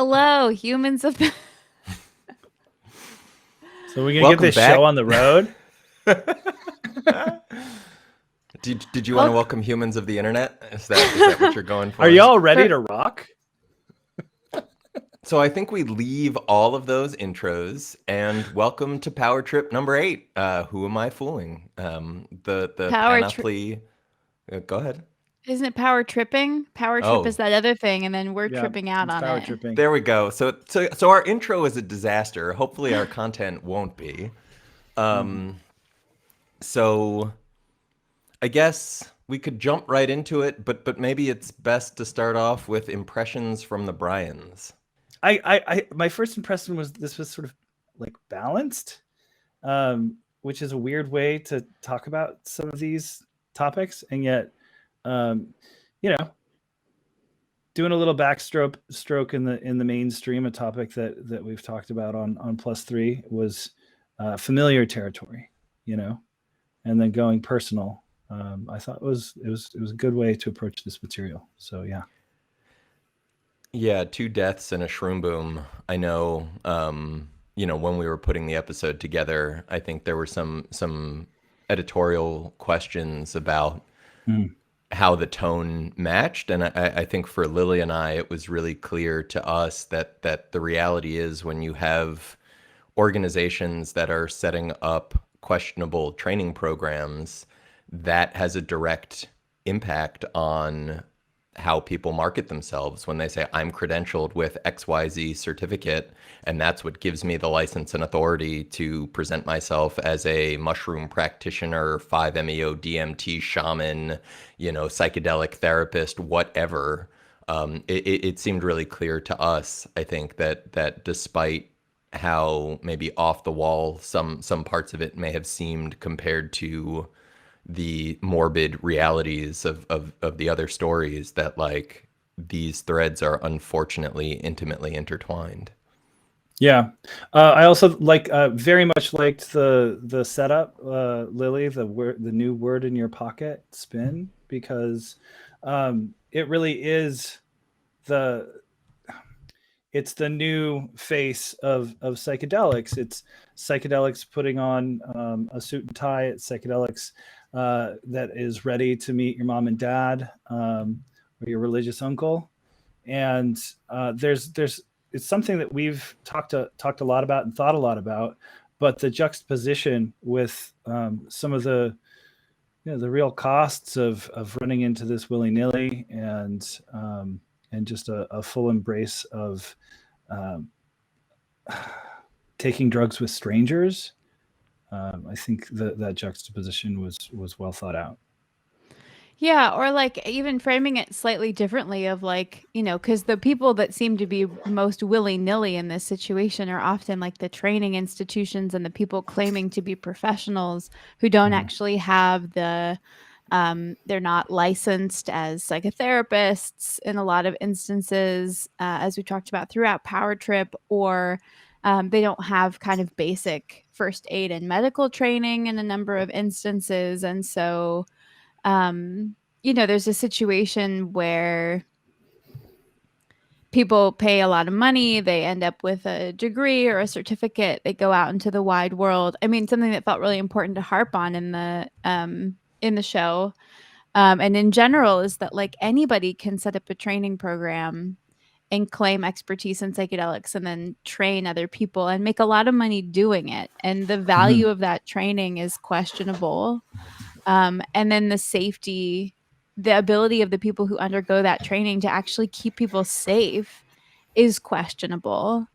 Hello, humans of the... So we're going to get this show on the road? Did you want to welcome humans of the internet? Is that what you're going for? Are y'all ready to rock? So I think we leave all of those intros and welcome to Power Trip number 8. Who am I fooling? The panoply. Go ahead. Isn't it power tripping? Power trip is that other thing, and then we're tripping out on it. Tripping. There we go. So our intro is a disaster. Hopefully our content won't be. So I guess we could jump right into it, but maybe it's best to start off with impressions from the Bryans. My first impression was this was sort of like balanced, which is a weird way to talk about some of these topics, and yet, doing a little backstroke in the mainstream, a topic that we've talked about on +3 was familiar territory, and then going personal. I thought it was a good way to approach this material. So yeah. Yeah, 2 deaths and a shroom boom. I know, when we were putting the episode together, I think there were some editorial questions about how the tone matched. And I think for Lily and I, it was really clear to us that the reality is when you have organizations that are setting up questionable training programs, that has a direct impact on how people market themselves when they say, I'm credentialed with XYZ certificate, and that's what gives me the license and authority to present myself as a mushroom practitioner, 5-MeO DMT shaman, psychedelic therapist, whatever. It seemed really clear to us, I think, that despite how maybe off the wall some parts of it may have seemed compared to the morbid realities of the other stories, that like these threads are unfortunately intimately intertwined. Yeah. I also very much liked the setup, Lily, the new word in your pocket spin, because it really is it's the new face of psychedelics. It's psychedelics putting on a suit and tie. It's psychedelics that is ready to meet your mom and dad or your religious uncle. And it's something that we've talked a lot about and thought a lot about, but the juxtaposition with some of the real costs of running into this willy-nilly and just a full embrace of taking drugs with strangers. I think that juxtaposition was well thought out. Yeah, or like even framing it slightly differently of because the people that seem to be most willy-nilly in this situation are often like the training institutions and the people claiming to be professionals who don't actually have the they're not licensed as psychotherapists in a lot of instances, as we talked about throughout Power Trip, or they don't have kind of basic first aid and medical training in a number of instances. And so, there's a situation where people pay a lot of money, they end up with a degree or a certificate, they go out into the wide world. I mean, something that felt really important to harp on in the show, and in general, is that like anybody can set up a training program and claim expertise in psychedelics and then train other people and make a lot of money doing it. And the value of that training is questionable. And then the safety, the ability of the people who undergo that training to actually keep people safe is questionable.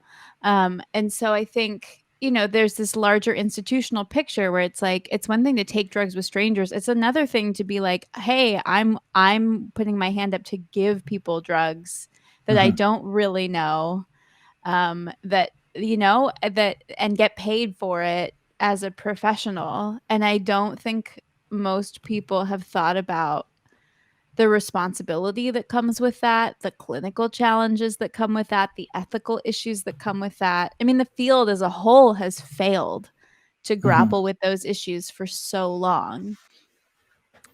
And so I think, there's this larger institutional picture where it's like, it's one thing to take drugs with strangers. It's another thing to be like, hey, I'm putting my hand up to give people drugs that I don't really know, that and get paid for it as a professional. And I don't think most people have thought about the responsibility that comes with that, the clinical challenges that come with that, the ethical issues that come with that. I mean, the field as a whole has failed to grapple with those issues for so long.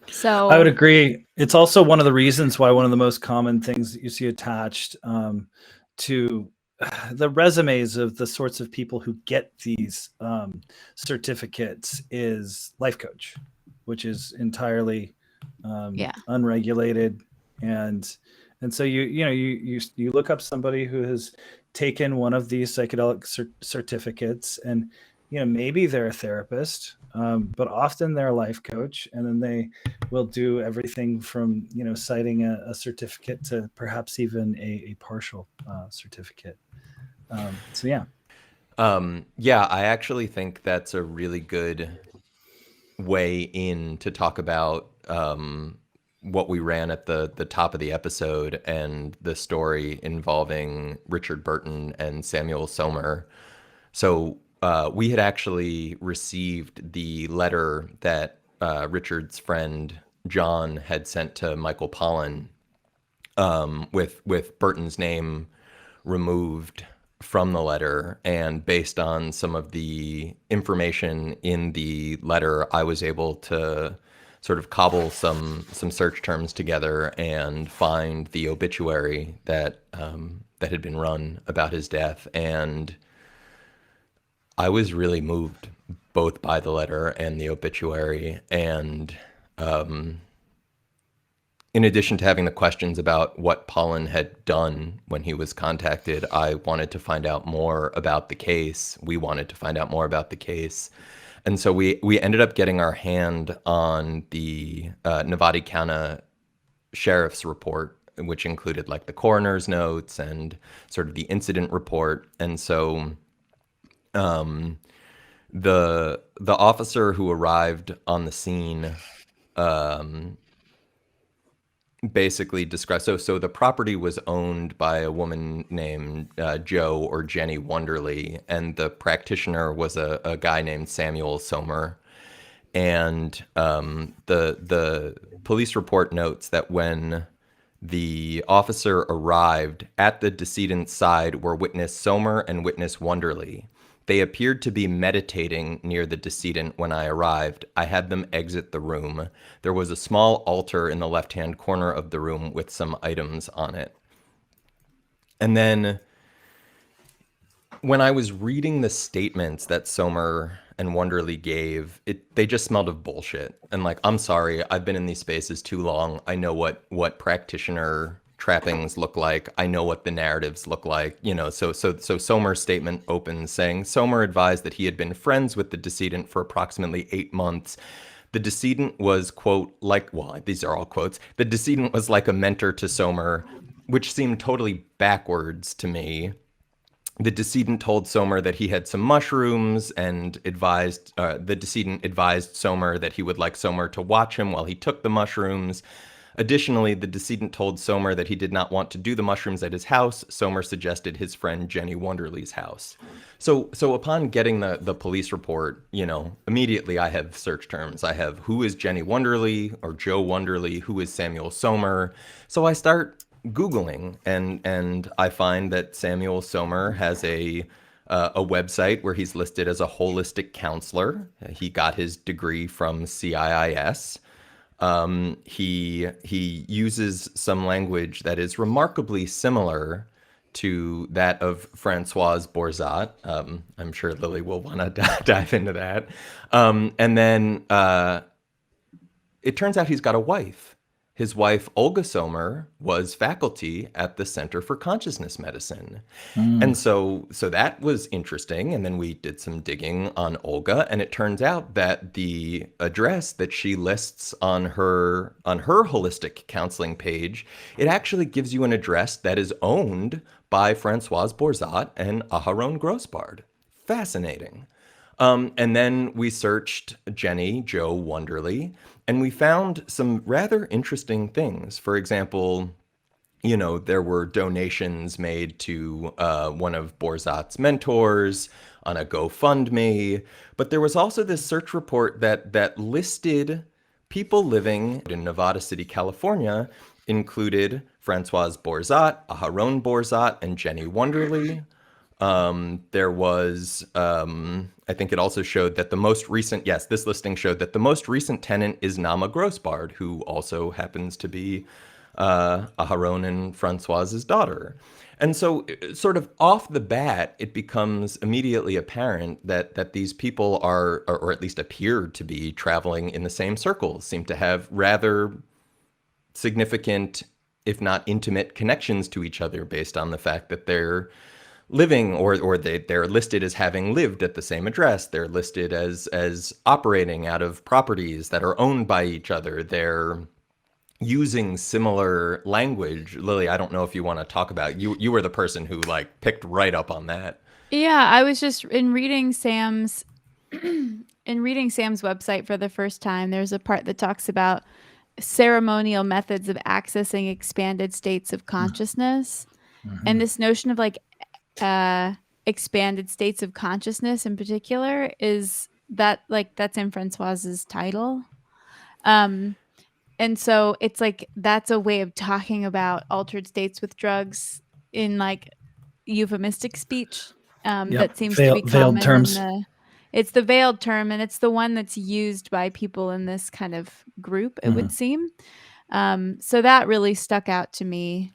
So I would agree. It's also one of the reasons why one of the most common things that you see attached to the resumes of the sorts of people who get these certificates is life coach, which is entirely unregulated, and so you look up somebody who has taken one of these psychedelic certificates, and maybe they're a therapist, but often they're a life coach, and then they will do everything from citing a certificate to perhaps even a partial certificate. So yeah. I actually think that's a really good way in to talk about what we ran at the top of the episode and the story involving Richard Burton and Samuel Somer. So we had actually received the letter that Richard's friend John had sent to Michael Pollan with Burton's name removed from the letter, and based on some of the information in the letter, I was able to sort of cobble some search terms together and find the obituary that had been run about his death. And I was really moved both by the letter and the obituary. And in addition to having the questions about what Pollan had done when he was contacted, I wanted to find out more about the case. We wanted to find out more about the case. And so we ended up getting our hand on the Nevada County Sheriff's report, which included like the coroner's notes and sort of the incident report. And so the officer who arrived on the scene basically described, so the property was owned by a woman named Joe or Jenny Wonderly, and the practitioner was a guy named Samuel Somer. And the police report notes that when the officer arrived, at the decedent's side were witness Somer and witness Wonderly. They appeared to be meditating near the decedent when I arrived. I had them exit the room. There was a small altar in the left-hand corner of the room with some items on it. And then when I was reading the statements that Somer and Wonderly gave, they just smelled of bullshit. And like, I'm sorry, I've been in these spaces too long. I know what practitioner trappings look like. I know what the narratives look like, so Somer's statement opens saying, Somer advised that he had been friends with the decedent for approximately 8 months. The decedent was, quote, these are all quotes, the decedent was like a mentor to Somer, which seemed totally backwards to me. The decedent told Somer that he had some mushrooms and advised, the decedent advised Somer that he would like Somer to watch him while he took the mushrooms. Additionally, the decedent told Somer that he did not want to do the mushrooms at his house. Somer suggested his friend Jenny Wonderly's house. So upon getting the police report, immediately I have search terms. I have who is Jenny Wonderly or Joe Wonderly, who is Samuel Somer. So I start Googling and I find that Samuel Somer has a website where he's listed as a holistic counselor. He got his degree from CIIS. He uses some language that is remarkably similar to that of Françoise Borzat. I'm sure Lily will want to dive into that. And then it turns out he's got a wife. His wife, Olga Somer, was faculty at the Center for Consciousness Medicine. And so that was interesting. And then we did some digging on Olga, and it turns out that the address that she lists on her holistic counseling page, it actually gives you an address that is owned by Françoise Borzat and Aharon Grossbard. Fascinating. And then we searched Jenny, Joe Wonderly, and we found some rather interesting things. For example, there were donations made to one of Borzat's mentors on a GoFundMe, but there was also this search report that listed people living in Nevada City, California, included Françoise Borzat, Aharon Borzat, and Jenny Wonderly. There was, I think it also showed that the most recent, this listing showed that the most recent tenant is Nama Grossbard, who also happens to be Aharon and Françoise's daughter. And so sort of off the bat, it becomes immediately apparent that these people are, or at least appear to be, traveling in the same circles, seem to have rather significant, if not intimate, connections to each other based on the fact that they're living, or they're listed as having lived at the same address. They're listed as operating out of properties that are owned by each other. They're using similar language. Lily, I don't know if you want to talk about, you were the person who like picked right up on that. Yeah, I was just in reading Sam's website for the first time. There's a part that talks about ceremonial methods of accessing expanded states of consciousness. And this notion of like expanded states of consciousness in particular is that like that's in Francoise's title. And so it's like that's a way of talking about altered states with drugs in like euphemistic speech that seems to be veiled common terms. It's the veiled term, and it's the one that's used by people in this kind of group, it would seem. So that really stuck out to me.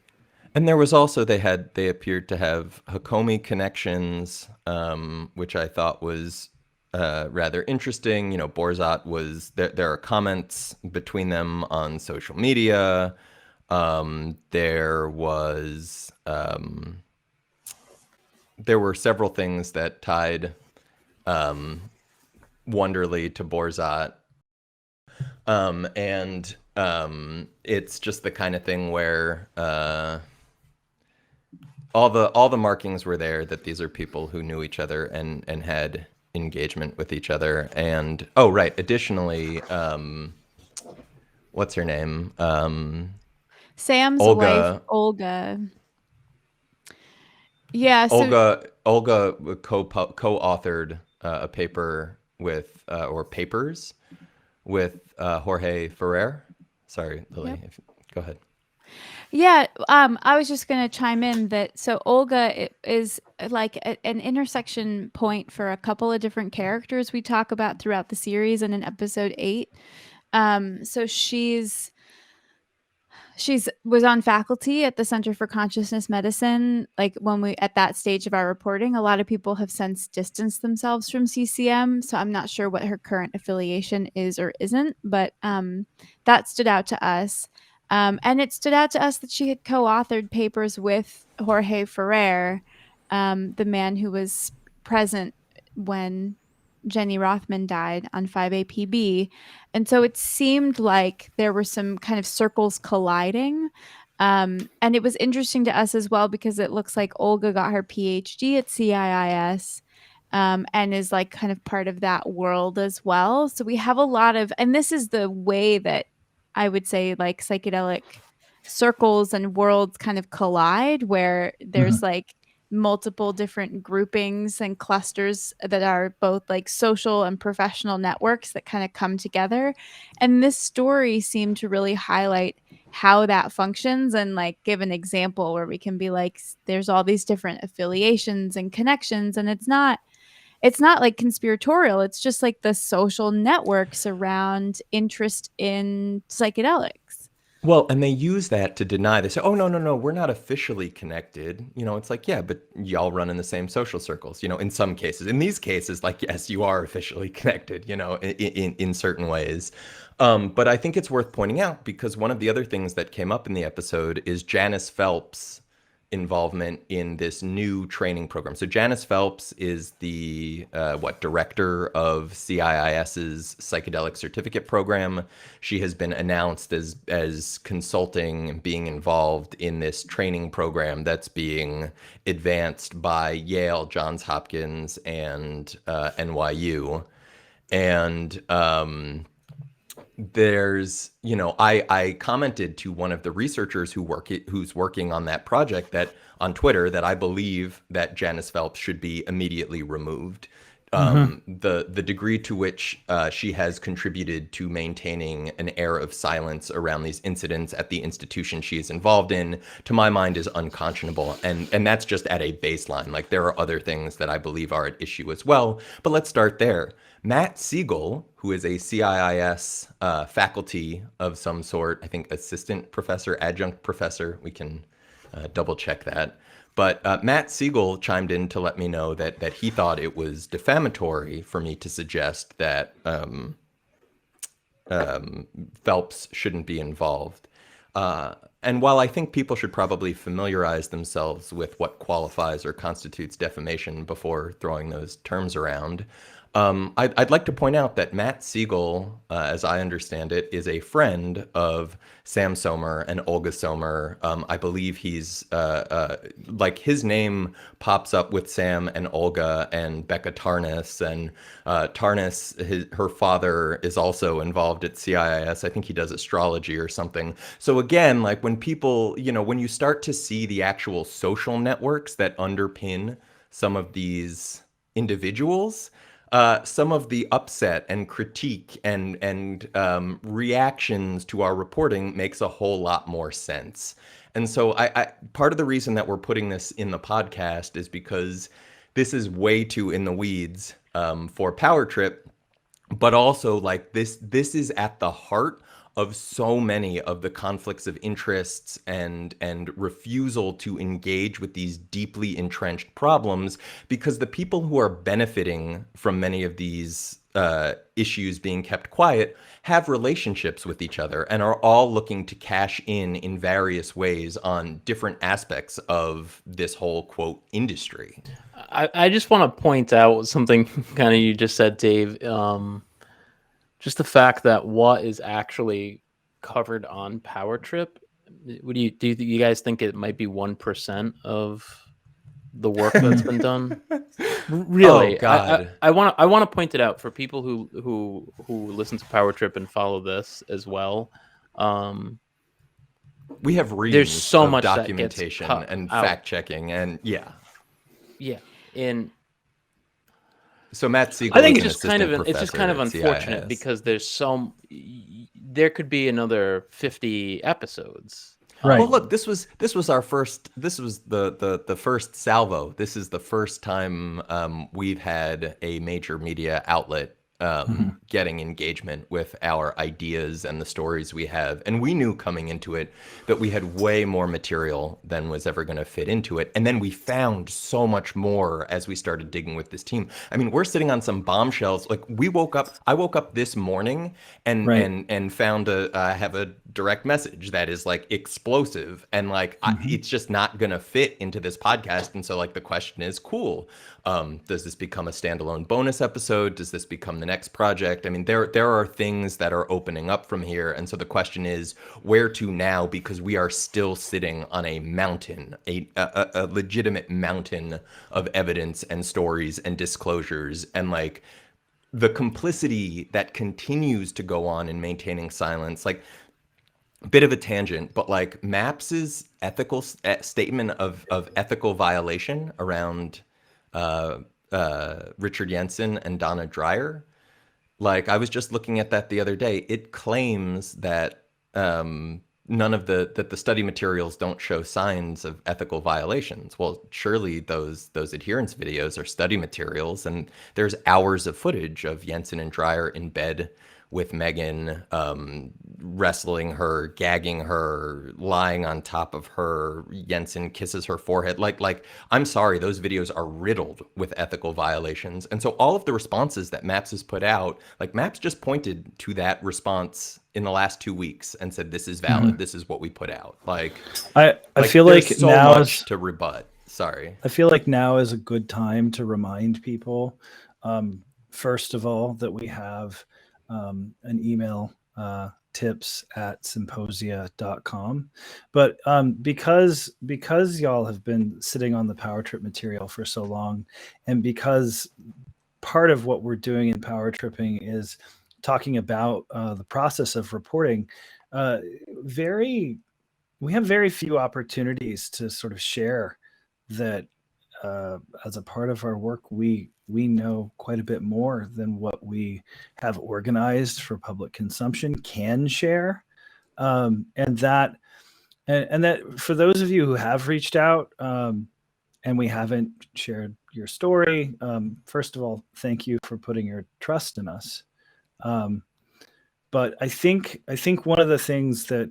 And there was also, they appeared to have Hakomi connections, which I thought was rather interesting. You know, Borzat was there are comments between them on social media. There were several things that tied Wonderly to Borzat. And it's just the kind of thing where all the markings were there that these are people who knew each other and had engagement with each other. And oh right, additionally, what's her name? Sam's Olga. wife, Olga. Yeah, so Olga co-authored a paper with or papers with Jorge Ferrer. Sorry, Lily, go ahead. Yeah, I was just going to chime in that so Olga is like an intersection point for a couple of different characters we talk about throughout the series and in episode 8. So she's was on faculty at the Center for Consciousness Medicine. Like when we at that stage of our reporting, a lot of people have since distanced themselves from CCM. So I'm not sure what her current affiliation is or isn't, but that stood out to us. And it stood out to us that she had co-authored papers with Jorge Ferrer, the man who was present when Jenny Rothman died on 5-APB. And so it seemed like there were some kind of circles colliding. And it was interesting to us as well because it looks like Olga got her PhD at CIIS and is like kind of part of that world as well. So we have a lot of, and this is the way that I would say like psychedelic circles and worlds kind of collide, where there's like multiple different groupings and clusters that are both like social and professional networks that kind of come together. And this story seemed to really highlight how that functions and like give an example where we can be like, there's all these different affiliations and connections, and it's not like conspiratorial. It's just like the social networks around interest in psychedelics. Well, and they use that to deny. They say, "Oh no, we're not officially connected." You know, it's like, yeah, but y'all run in the same social circles. You know, in some cases, in these cases, like yes, you are officially connected. You know, in certain ways. But I think it's worth pointing out because one of the other things that came up in the episode is Janice Phelps' involvement in this new training program. So Janice Phelps is the director of CIIS's psychedelic certificate program. She has been announced as consulting and being involved in this training program that's being advanced by Yale, Johns Hopkins, and NYU. And there's, you know, I commented to one of the researchers who's working on that project that on Twitter that I believe that Janice Phelps should be immediately removed. The degree to which she has contributed to maintaining an air of silence around these incidents at the institution she is involved in, to my mind, is unconscionable. And that's just at a baseline. Like there are other things that I believe are at issue as well. But let's start there. Matt Siegel, who is a CIIS faculty of some sort, I think assistant professor, adjunct professor, we can double check that. But Matt Siegel chimed in to let me know that he thought it was defamatory for me to suggest that Phelps shouldn't be involved. And while I think people should probably familiarize themselves with what qualifies or constitutes defamation before throwing those terms around, I'd like to point out that Matt Siegel, as I understand it, is a friend of Sam Somer and Olga Somer. I believe he's like his name pops up with Sam and Olga and Becca Tarnas, and Tarnas, her father, is also involved at CIIS. I think he does astrology or something. So again, like when people, when you start to see the actual social networks that underpin some of these individuals, some of the upset and critique and reactions to our reporting makes a whole lot more sense. And so I part of the reason that we're putting this in the podcast is because this is way too in the weeds for Power Trip, but also like this is at the heart of so many of the conflicts of interests and refusal to engage with these deeply entrenched problems, because the people who are benefiting from many of these issues being kept quiet have relationships with each other and are all looking to cash in various ways on different aspects of this whole, quote, industry. I just want to point out something kind of you just said, Dave. Just the fact that what is actually covered on Power Trip, do you guys think it might be 1% of the work that's been done? Really? Oh, God. I want to point it out for people who listen to Power Trip and follow this as well. We have reams there's so of much documentation and fact checking, and yeah. And so Matt Siegel, I think it's just kind of unfortunate because there could be another 50 episodes. Right. Well, look, this was our first. This was the first salvo. This is the first time we've had a major media outlet getting engagement with our ideas and the stories we have. And we knew coming into it that we had way more material than was ever going to fit into it. And then we found so much more as we started digging with this team. I mean, we're sitting on some bombshells. Like I woke up this morning and found I have a direct message that is like explosive, and like it's just not going to fit into this podcast. And so like the question is, cool. Does this become a standalone bonus episode? Does this become the next project? I mean, there are things that are opening up from here. And so the question is, where to now? Because we are still sitting on a mountain, a legitimate mountain of evidence and stories and disclosures. And like the complicity that continues to go on in maintaining silence, like bit of a tangent, but like Maps's ethical statement of ethical violation around Richard Jensen and Donna Dreyer. Like I was just looking at that the other day. It claims that none of the study materials don't show signs of ethical violations. Well, surely those adherence videos are study materials, and there's hours of footage of Jensen and Dreyer in bed with Megan, wrestling her, gagging her, lying on top of her. Jensen kisses her forehead. Like, I'm sorry, those videos are riddled with ethical violations. And so all of the responses that Maps has put out, like Maps just pointed to that response in the last 2 weeks and said, this is valid. This is what we put out. I feel like so now much to rebut. Sorry. I feel like now is a good time to remind people, first of all, that we have an email, tips@symposia.com. But because y'all have been sitting on the Power Trip material for so long, and because part of what we're doing in Power Tripping is talking about the process of reporting, we have very few opportunities to sort of share that as a part of our work, we know quite a bit more than what we have organized for public consumption can share. And that for those of you who have reached out and we haven't shared your story, first of all, thank you for putting your trust in us. But I think one of the things that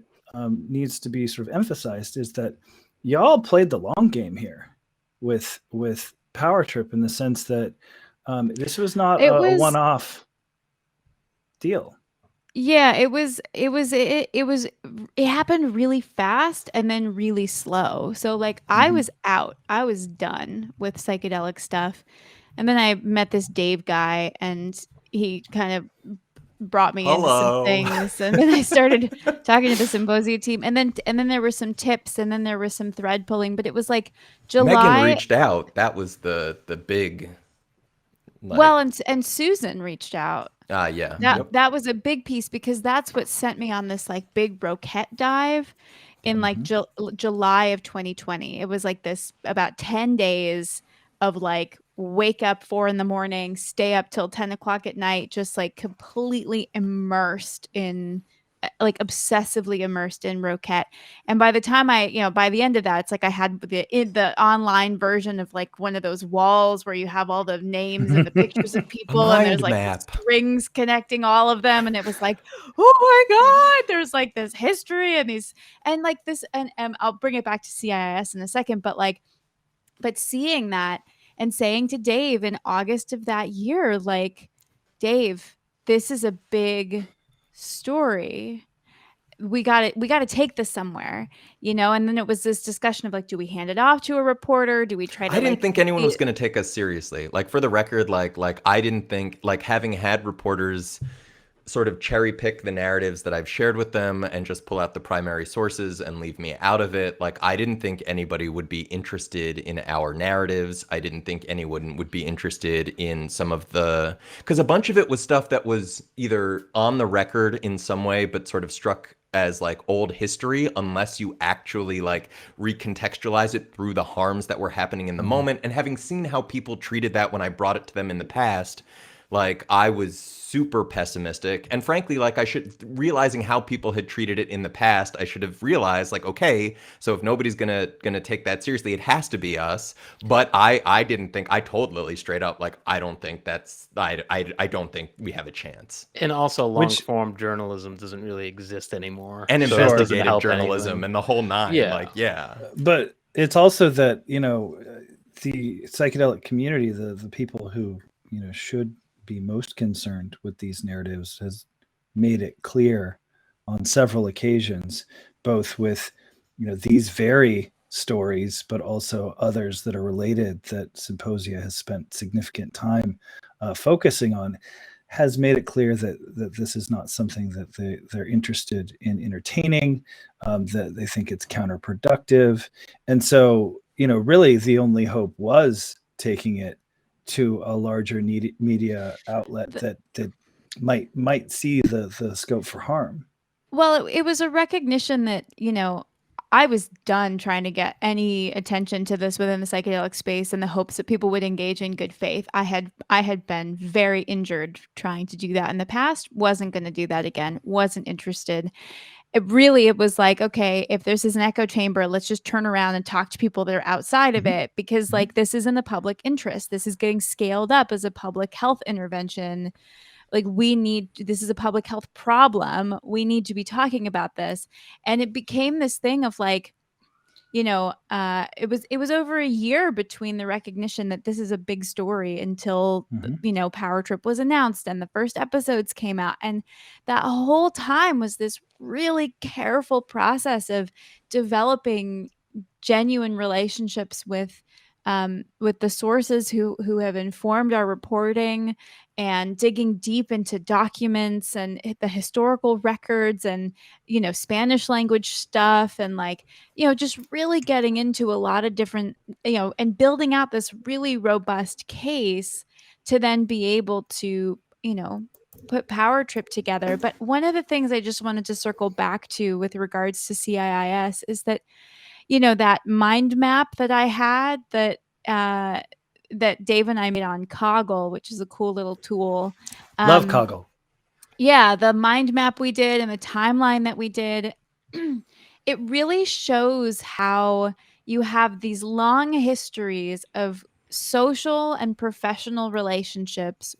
needs to be sort of emphasized is that y'all played the long game here. with Power Trip in the sense that this was not It a was one-off deal. Yeah, it happened really fast and then really slow. So like I Mhm. was out. I was done with psychedelic stuff. And then I met this Dave guy and he kind of brought me into some Hello. things, and then I started talking to the symposium team, and then there were some tips, and then there was some thread pulling, but it was like Megan July. reached out. That was the big, Well, like, and Susan reached out. yeah. That Yep. that was a big piece because that's what sent me on this like big Roquette dive in like July of 2020. It was like this about 10 days of like wake up 4 a.m, stay up till 10 o'clock at night, just like completely immersed in like obsessively immersed in Roquette. And by the time by the end of that, it's like I had the online version of like one of those walls where you have all the names and the pictures of A people, and there's mind like the map. strings connecting all of them. And it was like, oh my God, there's like this history and these, and like this, and I'll bring it back to CIIS in a second, but seeing that and saying to Dave in August of that year, like, Dave, this is a big story. We got to take this somewhere, and then it was this discussion of like, do we hand it off to a reporter? Do we try to I didn't think anyone be- was going to take us seriously. Like, for the record, like I didn't think, like, having had reporters sort of cherry pick the narratives that I've shared with them and just pull out the primary sources and leave me out of it. Like, I didn't think anybody would be interested in our narratives. I didn't think anyone would be interested in some of the, because a bunch of it was stuff that was either on the record in some way, but sort of struck as like old history, unless you actually like recontextualize it through the harms that were happening in the moment. And having seen how people treated that when I brought it to them in the past, like, I was super pessimistic. And frankly, like, realizing how people had treated it in the past, I should have realized, like, okay, so if nobody's gonna take that seriously, it has to be us. But I didn't think, I told Lily straight up, like, I don't think I don't think we have a chance. And also, long Which- form journalism doesn't really exist anymore. And so that doesn't investigative help journalism anyone. and the whole nine. Yeah. Like, yeah. But it's also that, the psychedelic community, the people who, should be most concerned with these narratives, has made it clear on several occasions, both with, these very stories, but also others that are related that Symposia has spent significant time focusing on, has made it clear that this is not something that they're interested in entertaining, that they think it's counterproductive. And so, really the only hope was taking it to a larger media outlet that might see the scope for harm. Well, it was a recognition that, I was done trying to get any attention to this within the psychedelic space in the hopes that people would engage in good faith. I had been very injured trying to do that in the past, wasn't going to do that again, wasn't interested. It was like, okay, if this is an echo chamber, let's just turn around and talk to people that are outside of it, because like this is in the public interest. This is getting scaled up as a public health intervention. Like, this is a public health problem. We need to be talking about this. And it became this thing of like, it was over a year between the recognition that this is a big story until, Power Trip was announced and the first episodes came out. And that whole time was this really careful process of developing genuine relationships with the sources who have informed our reporting, and digging deep into documents and the historical records and, Spanish language stuff, and like, just really getting into a lot of different, and building out this really robust case to then be able to, put Power Trip together. But one of the things I just wanted to circle back to with regards to CIIS is that, that mind map that I had that Dave and I made on Coggle, which is a cool little tool. Love Coggle. Yeah, the mind map we did and the timeline that we did, it really shows how you have these long histories of social and professional relationships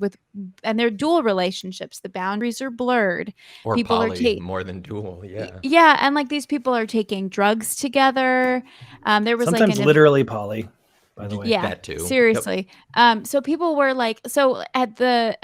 and they're dual relationships. The boundaries are blurred. Or People poly, more than dual. Yeah. Yeah, and like these people are taking drugs together. There was Sometimes like literally poly. by the way. Yeah, That too. Yep. seriously. So people were like, so at the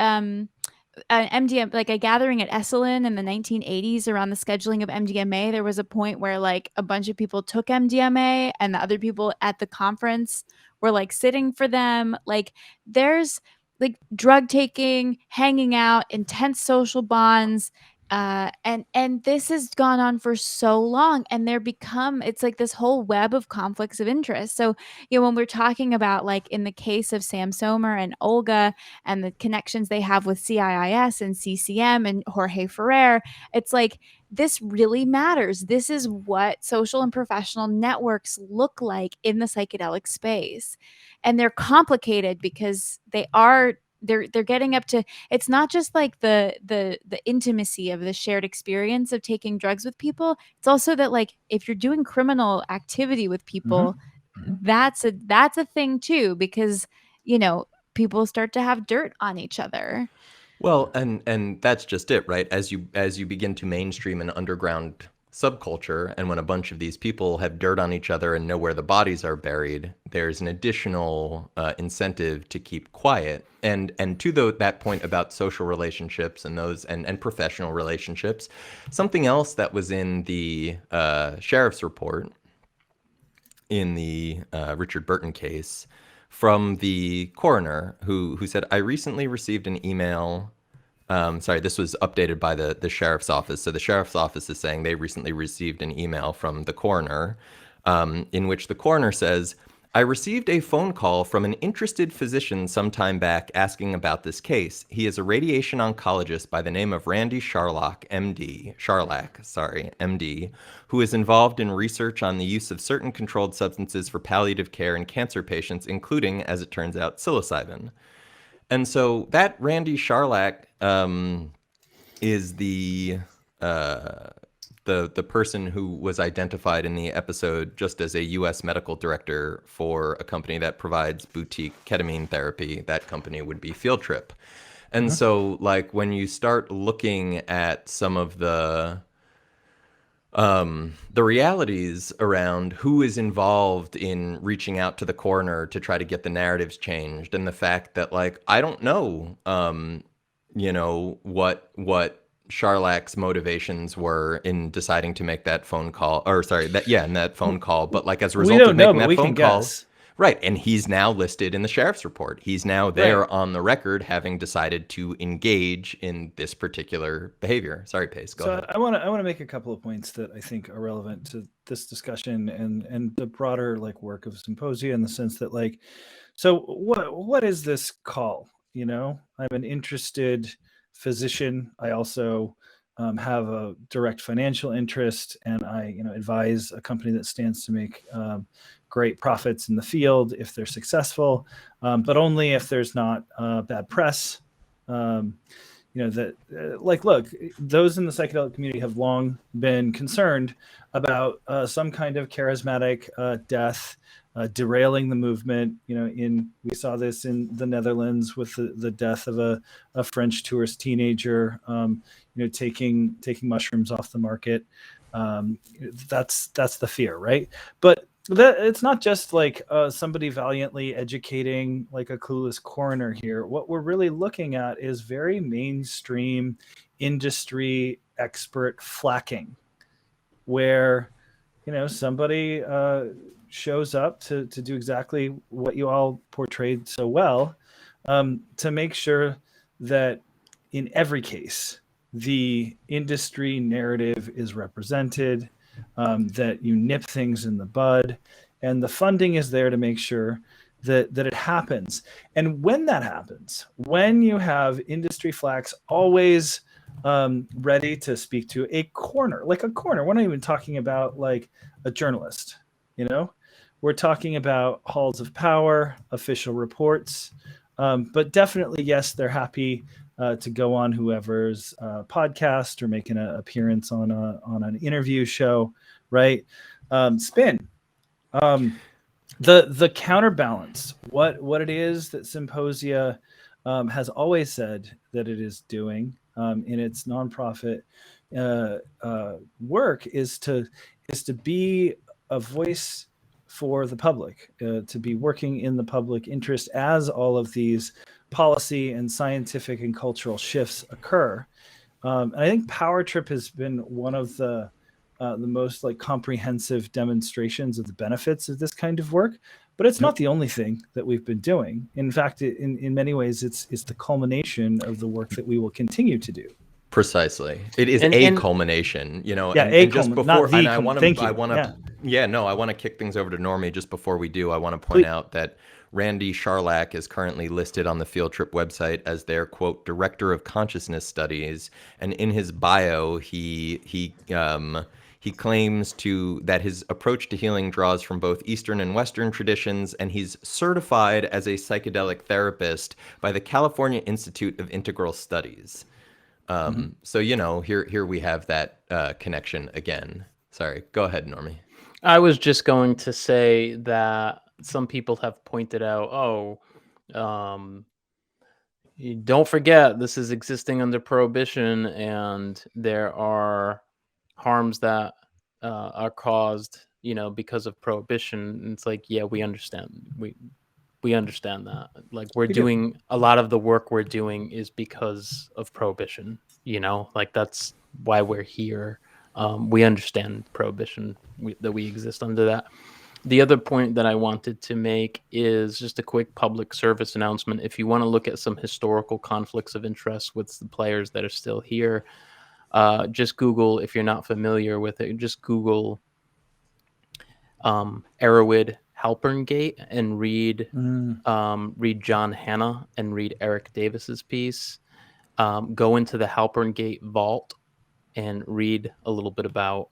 MDM, like a gathering at Esalen in the 1980s around the scheduling of MDMA, there was a point where like a bunch of people took MDMA and the other people at the conference were like sitting for them. Like there's like drug taking, hanging out, intense social bonds. And this has gone on for so long, and it's like this whole web of conflicts of interest. So, when we're talking about like in the case of Sam Somer and Olga and the connections they have with CIIS and CCM and Jorge Ferrer, it's like this really matters. This is what social and professional networks look like in the psychedelic space. And they're complicated because they're getting up to, it's not just like the intimacy of the shared experience of taking drugs with people. It's also that like if you're doing criminal activity with people, that's a thing too, because people start to have dirt on each other. Well, and that's just it, right? As you begin to mainstream an underground subculture, and when a bunch of these people have dirt on each other and know where the bodies are buried, there's an additional incentive to keep quiet. And to that point about social relationships and those and professional relationships, something else that was in the sheriff's report in the Richard Burton case from the coroner who said, I recently received an email. This was updated by the sheriff's office. So the sheriff's office is saying they recently received an email from the coroner in which the coroner says, I received a phone call from an interested physician some time back asking about this case. He is a radiation oncologist by the name of Randy Charlack, MD, who is involved in research on the use of certain controlled substances for palliative care in cancer patients, including, as it turns out, psilocybin. And so that Randy Charlack is the person who was identified in the episode just as a U.S. medical director for a company that provides boutique ketamine therapy. That company would be Field Trip. And so, like, when you start looking at some of the realities around who is involved in reaching out to the coroner to try to get the narratives changed, and the fact that, like, I don't know, what Charlack's motivations were in deciding to make that phone call, in that phone call, but like as a result of making that phone call, right? And he's now listed in the sheriff's report. He's now there on the record, having decided to engage in this particular behavior. Sorry, Pace, go ahead. I want to make a couple of points that I think are relevant to this discussion and the broader like work of Symposia, in the sense that like, so what is this call? I'm an interested physician. I also have a direct financial interest, and I advise a company that stands to make great profits in the field if they're successful, but only if there's not bad press. Look, those in the psychedelic community have long been concerned about some kind of charismatic death derailing the movement. We saw this in the Netherlands with the death of a French tourist teenager, taking mushrooms off the market. That's the fear, right? But it's not just like somebody valiantly educating like a clueless coroner here. What we're really looking at is very mainstream industry expert flacking, where somebody shows up to do exactly what you all portrayed so well, to make sure that in every case the industry narrative is represented, that you nip things in the bud, and the funding is there to make sure that it happens. And when that happens, when you have industry flacks always ready to speak to a coroner, we're not even talking about like a journalist, we're talking about halls of power, official reports, but definitely, yes, they're happy to go on whoever's podcast or make an appearance on an interview show, right? Spin. The counterbalance, what it is that Symposia has always said that it is doing in its nonprofit work is to be a voice for the public, to be working in the public interest as all of these policy and scientific and cultural shifts occur. And I think Power Trip has been one of the most like comprehensive demonstrations of the benefits of this kind of work. But it's not the only thing that we've been doing. In fact, in many ways, it's the culmination of the work that we will continue to do. Precisely, it is culmination. You know, yeah, and just before, and I want to, yeah. I want to kick things over to Normie just before we do. I want to point out that Randy Charlack is currently listed on the Field Trip website as their, quote, Director of Consciousness Studies. And in his bio, he claims that his approach to healing draws from both Eastern and Western traditions, and he's certified as a psychedelic therapist by the California Institute of Integral Studies. So, you know, here we have that connection again. Sorry, go ahead, Normie. I was just going to say that some people have pointed out, don't forget, this is existing under prohibition, and there are harms that are caused, you know, because of prohibition. And it's like, yeah, we understand. We understand that. Like, we're doing a lot of the work we're doing is because of prohibition, you know, like that's why we're here. We understand prohibition, that we exist under that. The other point that I wanted to make is just a quick public service announcement. If you want to look at some historical conflicts of interest with the players that are still here, just Google, if you're not familiar with it, just Google Erowid Halperngate and read John Hanna and read Eric Davis's piece. Go into the Halperngate vault and read a little bit about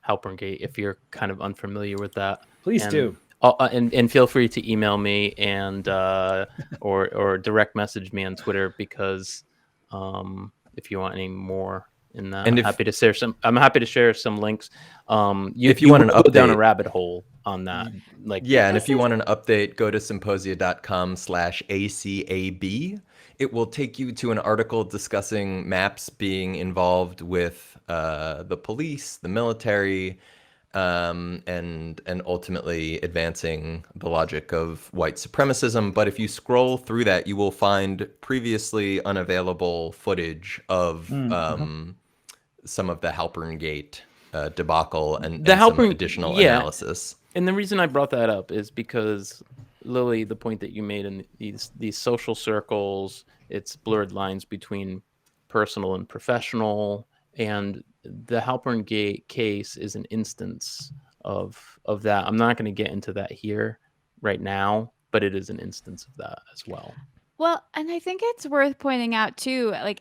Halperngate if you're kind of unfamiliar with that. Please do. And feel free to email me and or direct message me on Twitter, because if you want any more in that, I'm happy to share some links. If you want an update, go down a rabbit hole on that. And if you want an update, go to symposia.com/ACAB. It will take you to an article discussing MAPS being involved with the police, the military, and ultimately advancing the logic of white supremacism. But if you scroll through that, you will find previously unavailable footage of some of the Halperngate debacle and some additional analysis. And the reason I brought that up is because, Lily, the point that you made in these social circles, it's blurred lines between personal and professional, and the Halperngate case is an instance of that. I'm not going to get into that here right now, but it is an instance of that as well. Well, and I think it's worth pointing out too, like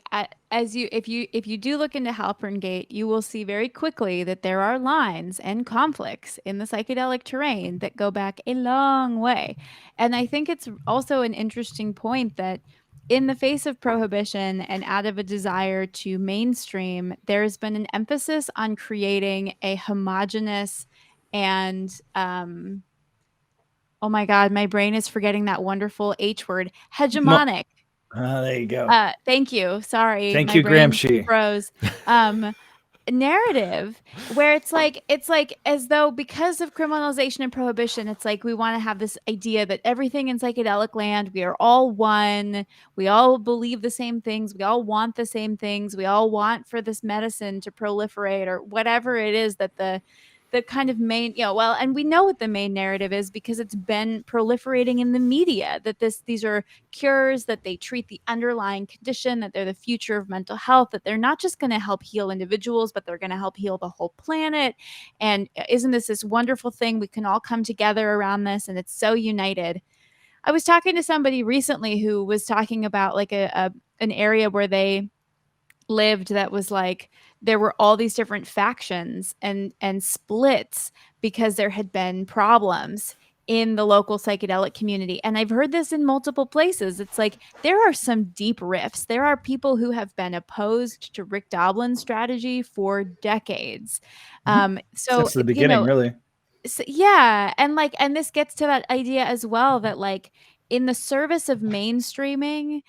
if you do look into Halperngate, you will see very quickly that there are lines and conflicts in the psychedelic terrain that go back a long way. And I think it's also an interesting point that in the face of prohibition and out of a desire to mainstream, there's been an emphasis on creating a homogeneous and oh my God, my brain is forgetting that wonderful H word, hegemonic. There you go. Thank you. Sorry. Thank you, Gramsci. Froze. Narrative where it's like as though because of criminalization and prohibition, it's like we want to have this idea that everything in psychedelic land, we are all one. We all believe the same things. We all want the same things. We all want for this medicine to proliferate or whatever it is that the kind of main, and we know what the main narrative is because it's been proliferating in the media, that these are cures, that they treat the underlying condition, that they're the future of mental health, that they're not just going to help heal individuals, but they're going to help heal the whole planet. And isn't this wonderful thing? We can all come together around this, and it's so united. I was talking to somebody recently who was talking about like an area where they lived that was like there were all these different factions and splits because there had been problems in the local psychedelic community. And I've heard this in multiple places. It's like there are some deep rifts. There are people who have been opposed to Rick Doblin's strategy for decades. So since the beginning, really. So, yeah, and this gets to that idea as well that like in the service of mainstreaming,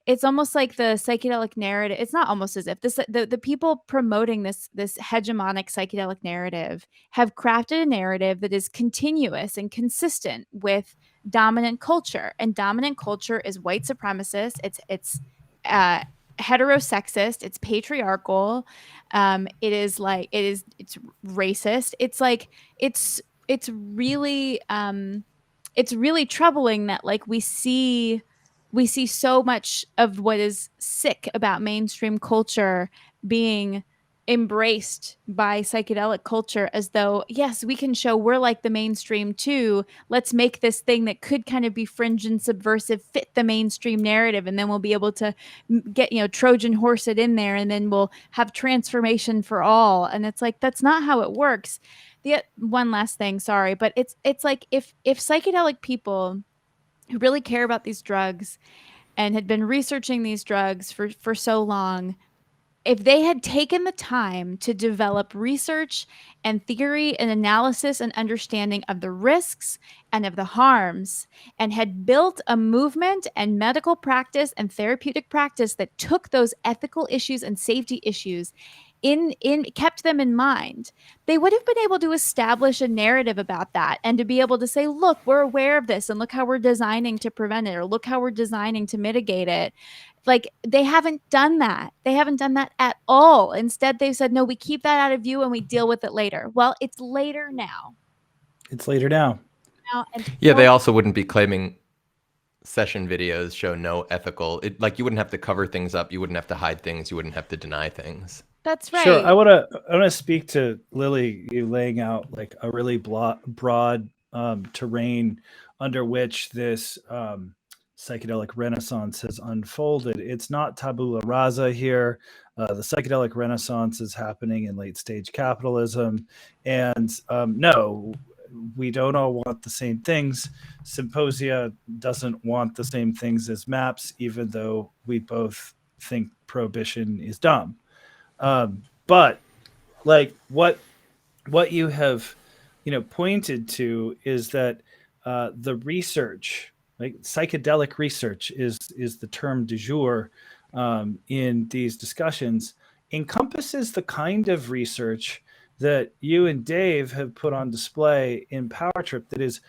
it's almost like the psychedelic narrative. It's not almost as if the people promoting this hegemonic psychedelic narrative have crafted a narrative that is continuous and consistent with dominant culture. And dominant culture is white supremacist. It's heterosexist. It's patriarchal. It's racist. It's really it's really troubling that like we see so much of what is sick about mainstream culture being embraced by psychedelic culture, as though, yes, we can show we're like the mainstream too. Let's make this thing that could kind of be fringe and subversive fit the mainstream narrative, and then we'll be able to get, Trojan horse it in there, and then we'll have transformation for all. And it's like, that's not how it works. The one last thing, sorry, but it's like if psychedelic people who really care about these drugs and had been researching these drugs for so long, if they had taken the time to develop research and theory and analysis and understanding of the risks and of the harms, and had built a movement and medical practice and therapeutic practice that took those ethical issues and safety issues kept them in mind, they would have been able to establish a narrative about that, and to be able to say, look, we're aware of this, and look how we're designing to prevent it, or look how we're designing to mitigate it. Like, they haven't done that. They haven't done that at all. Instead, they've said, no, we keep that out of view and we deal with it later. Well, it's later now. It's later now. Yeah, they also wouldn't be claiming session videos show no ethical. Like, you wouldn't have to cover things up. You wouldn't have to hide things. You wouldn't have to deny things. That's right. Sure. I want to speak to Lily, you laying out like a really broad terrain under which this psychedelic renaissance has unfolded. It's not tabula rasa here. The psychedelic renaissance is happening in late stage capitalism. And no, we don't all want the same things. Symposia doesn't want the same things as MAPS, even though we both think prohibition is dumb. But like what you have, pointed to is that the research, like psychedelic research is the term du jour in these discussions, encompasses the kind of research that you and Dave have put on display in Power Trip that is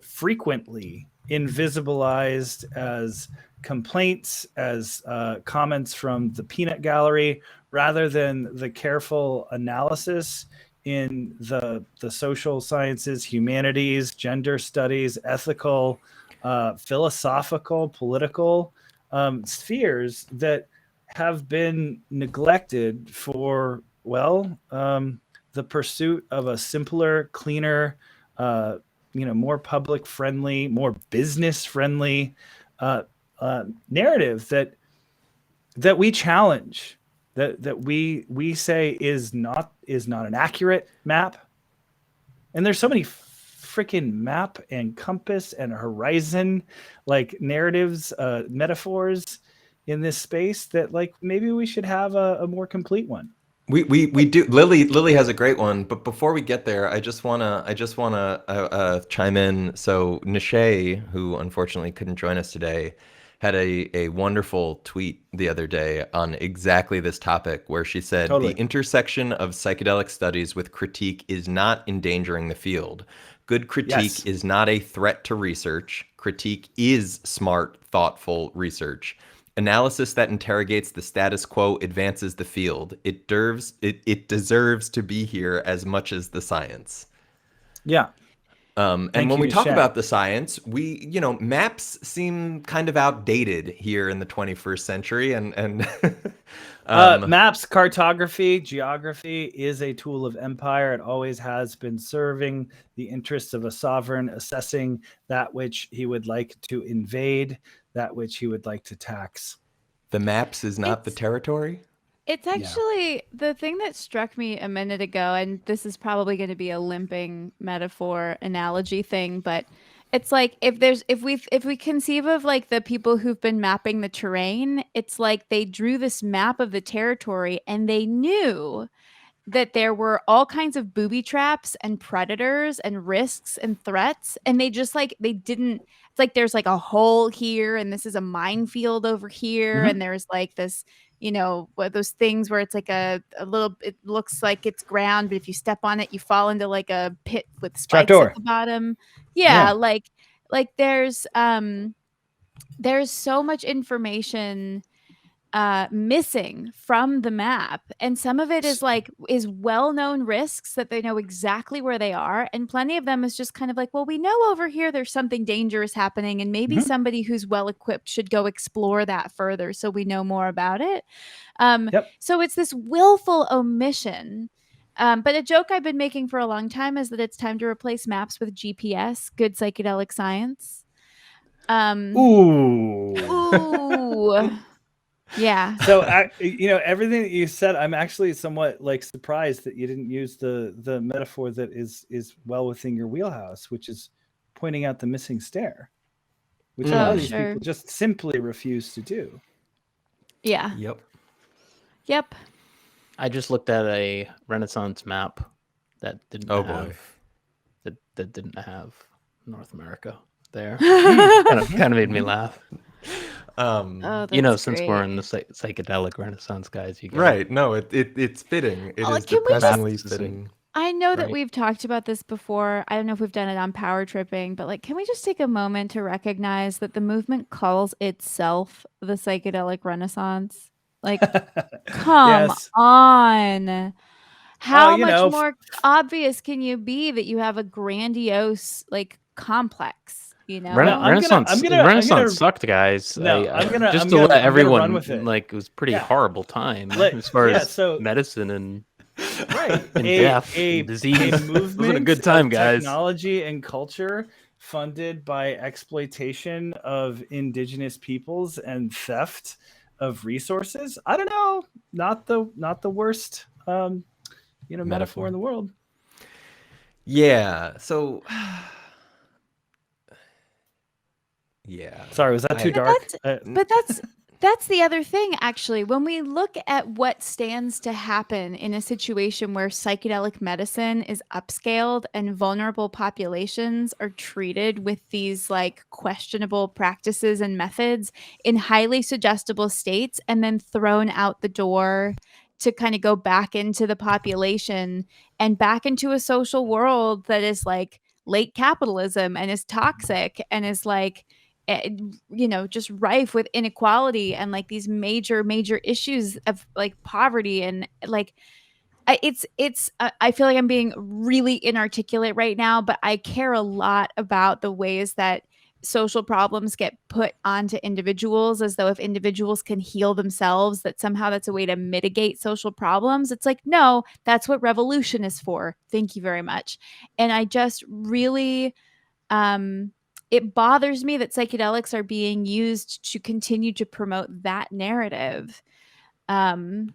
frequently invisibilized as complaints, as comments from the peanut gallery, rather than the careful analysis in the social sciences, humanities, gender studies, ethical, philosophical, political spheres that have been neglected for, the pursuit of a simpler, cleaner, more public friendly, more business friendly narrative that we challenge, that we say is not an accurate map. And there's so many freaking map and compass and horizon like narratives, metaphors in this space that like maybe we should have a more complete one. We do. Lily has a great one, but before we get there, I just wanna chime in. So Nishay, who unfortunately couldn't join us today, had a wonderful tweet the other day on exactly this topic, where she said, Totally. The intersection of psychedelic studies with critique is not endangering the field. Good critique is not a threat to research. Critique is smart, thoughtful research. Analysis that interrogates the status quo advances the field. It deserves to be here as much as the science. Yeah. And when we talk about the science, maps seem kind of outdated here in the 21st century. And maps, cartography, geography is a tool of empire. It always has been, serving the interests of a sovereign, assessing that which he would like to invade, that which he would like to tax. The maps is not the territory? It's actually the thing that struck me a minute ago, and this is probably going to be a limping metaphor analogy thing, but it's like if we conceive of like the people who've been mapping the terrain, it's like they drew this map of the territory and they knew that there were all kinds of booby traps and predators and risks and threats, and they just like they didn't. It's like there's like a hole here, and this is a minefield over here, and there's like this, you know, what those things where it's like a little. It looks like it's ground, but if you step on it, you fall into like a pit with spikes Trapdoor. at the bottom. Yeah. Like there's so much information missing from the map, and some of it is well-known risks that they know exactly where they are, and plenty of them is just kind of like, well, we know over here there's something dangerous happening, and maybe somebody who's well equipped should go explore that further so we know more about it. So it's this willful omission. But a joke I've been making for a long time is that it's time to replace maps with GPS, good psychedelic science. Ooh. Yeah. So you know, everything that you said, I'm actually somewhat like surprised that you didn't use the metaphor that is well within your wheelhouse, which is pointing out the missing stair, which a lot of these people just simply refuse to do. Yeah. Yep. I just looked at a Renaissance map that didn't that didn't have North America there. kind of made me laugh. You know, since we're in the psychedelic Renaissance, guys, you right? No, it's fitting. It is depressingly fitting. I know that we've talked about this before. I don't know if we've done it on Power Tripping, but like, can we just take a moment to recognize that the movement calls itself the psychedelic Renaissance? Like, come on. How much more obvious can you be that you have a grandiose like complex? You know, Renaissance sucked, guys. No, just to let everyone like, it was pretty horrible time as far as medicine and and death and disease. A movement it wasn't a good time, guys. Technology and culture funded by exploitation of indigenous peoples and theft of resources. I don't know, not the worst metaphor in the world. Yeah. So. Yeah. Sorry, was that too dark? But that's the other thing, actually. When we look at what stands to happen in a situation where psychedelic medicine is upscaled and vulnerable populations are treated with these like questionable practices and methods in highly suggestible states and then thrown out the door to kind of go back into the population and back into a social world that is like late capitalism and is toxic and is like, just rife with inequality and like these major issues of like poverty and like I feel like I'm being really inarticulate right now, but I care a lot about the ways that social problems get put onto individuals, as though if individuals can heal themselves, that somehow that's a way to mitigate social problems. It's like, no, that's what revolution is for. Thank you very much. And I just really it bothers me that psychedelics are being used to continue to promote that narrative. And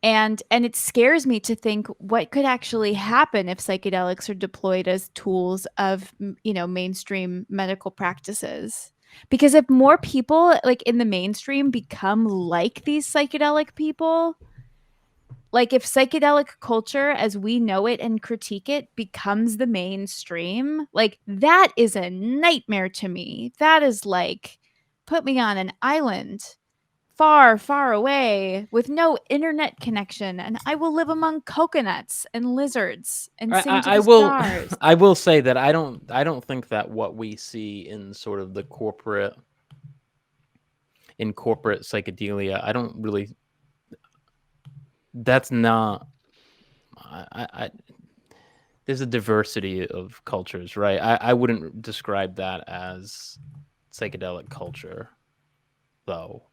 it scares me to think what could actually happen if psychedelics are deployed as tools of, mainstream medical practices. Because if more people like in the mainstream become like these psychedelic people, like if psychedelic culture as we know it and critique it becomes the mainstream, like that is a nightmare to me. That is like, put me on an island far, far away with no internet connection, and I will live among coconuts and lizards and sing to the stars. I will say that I don't think that what we see in sort of the corporate psychedelia, I don't really. That's not. There's a diversity of cultures, right? I wouldn't describe that as psychedelic culture, though.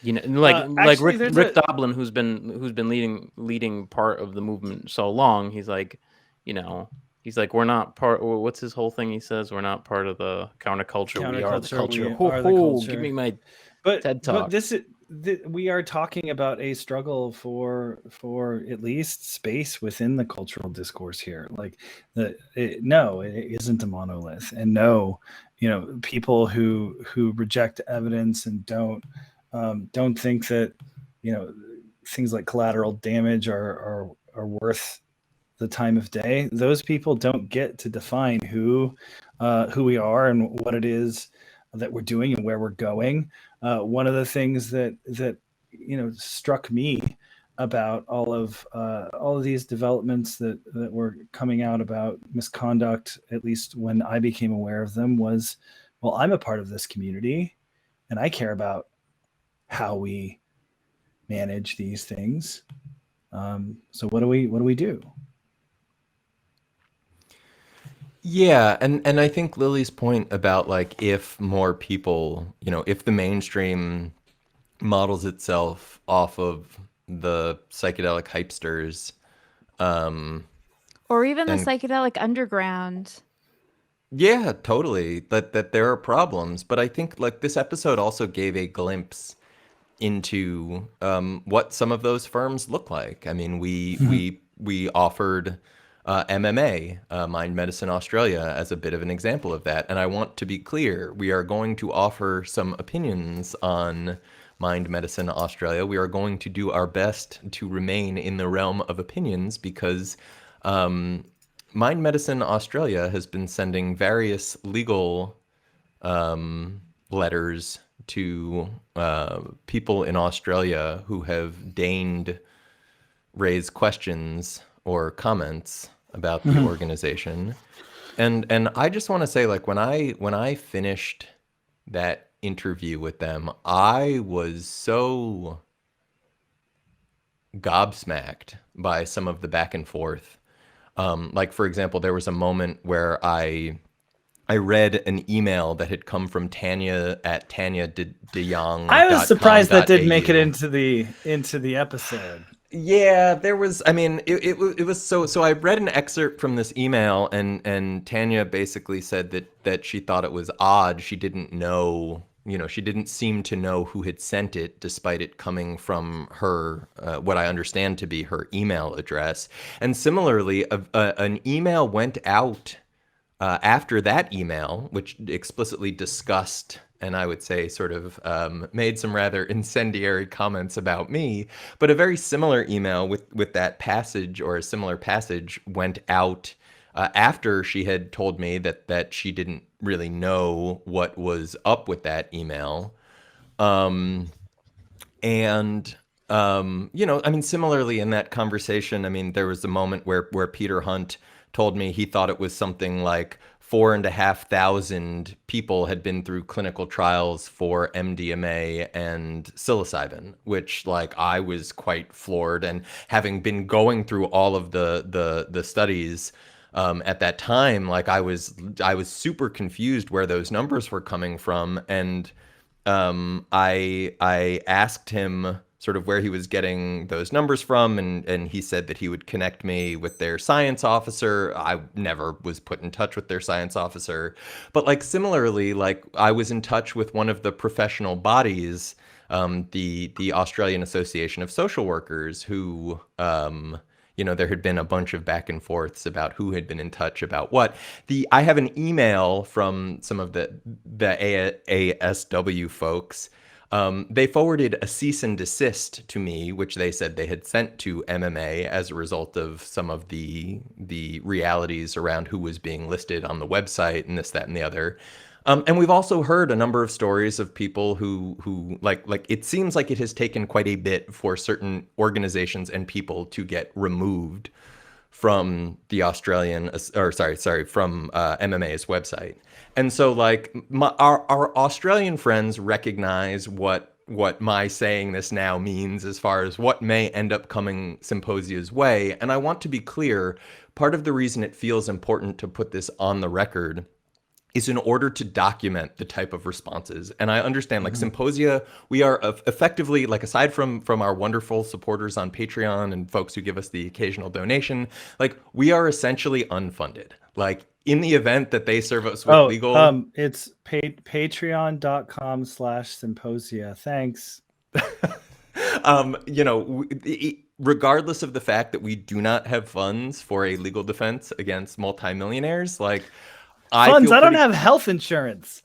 Rick Doblin, who's been leading part of the movement so long, he's like, we're not part. What's his whole thing? He says we're not part of the counterculture. We are the culture. Give me my TED talk. But we are talking about a struggle for at least space within the cultural discourse here. Like it isn't a monolith, and people who reject evidence and don't think that things like collateral damage are worth the time of day. Those people don't get to define who we are and what it is that we're doing and where we're going. One of the things that struck me about all of these developments that were coming out about misconduct, at least when I became aware of them, was, well, I'm a part of this community and I care about how we manage these things. So what do we do? Yeah, and I think Lily's point about like if more people, if the mainstream models itself off of the psychedelic hypesters, or even the and psychedelic underground. yeah, totally, that there are problems, but I think like this episode also gave a glimpse into what some of those firms look like. I mean, we offered MMA, Mind Medicine Australia, as a bit of an example of that. And I want to be clear, we are going to offer some opinions on Mind Medicine Australia. We are going to do our best to remain in the realm of opinions because Mind Medicine Australia has been sending various legal letters to people in Australia who have deigned raise questions or comments about the organization. And I just want to say, like, when I finished that interview with them, I was so gobsmacked by some of the back and forth. Like, for example, there was a moment where I read an email that had come from Tanya at tanyadeyong.com.au. I was surprised that didn't make it into the episode. Yeah, there was, I mean, it was so I read an excerpt from this email and Tanya basically said that she thought it was odd. She didn't know, she didn't seem to know who had sent it despite it coming from her, what I understand to be her email address. And similarly, an email went out after that email, which explicitly discussed and I would say sort of made some rather incendiary comments about me. But a very similar email with that passage, or a similar passage, went out after she had told me that she didn't really know what was up with that email. I mean, similarly in that conversation, I mean, there was a moment where Peter Hunt told me he thought it was something like 4,500 people had been through clinical trials for MDMA and psilocybin, which, like, I was quite floored. And having been going through all of the studies at that time, like, I was super confused where those numbers were coming from. And I asked him sort of where he was getting those numbers from, and he said that he would connect me with their science officer. I never was put in touch with their science officer. But, like, similarly, like, I was in touch with one of the professional bodies, the Australian Association of Social Workers, who there had been a bunch of back and forths about who had been in touch about what. I have an email from some of the ASW folks. They forwarded a cease and desist to me, which they said they had sent to MMA as a result of some of the realities around who was being listed on the website and this, that, and the other. And we've also heard a number of stories of people who like it seems like it has taken quite a bit for certain organizations and people to get removed from the from MMA's website. And so, like, our Australian friends recognize what my saying this now means as far as what may end up coming Symposia's way. And I want to be clear, part of the reason it feels important to put this on the record is in order to document the type of responses. And I understand, like, Symposia, we are effectively, like, aside from our wonderful supporters on Patreon and folks who give us the occasional donation, like, we are essentially unfunded. Like, in the event that they serve us with legal... it's patreon.com/symposia. Thanks. Regardless of the fact that we do not have funds for a legal defense against multimillionaires, like... I don't have health insurance.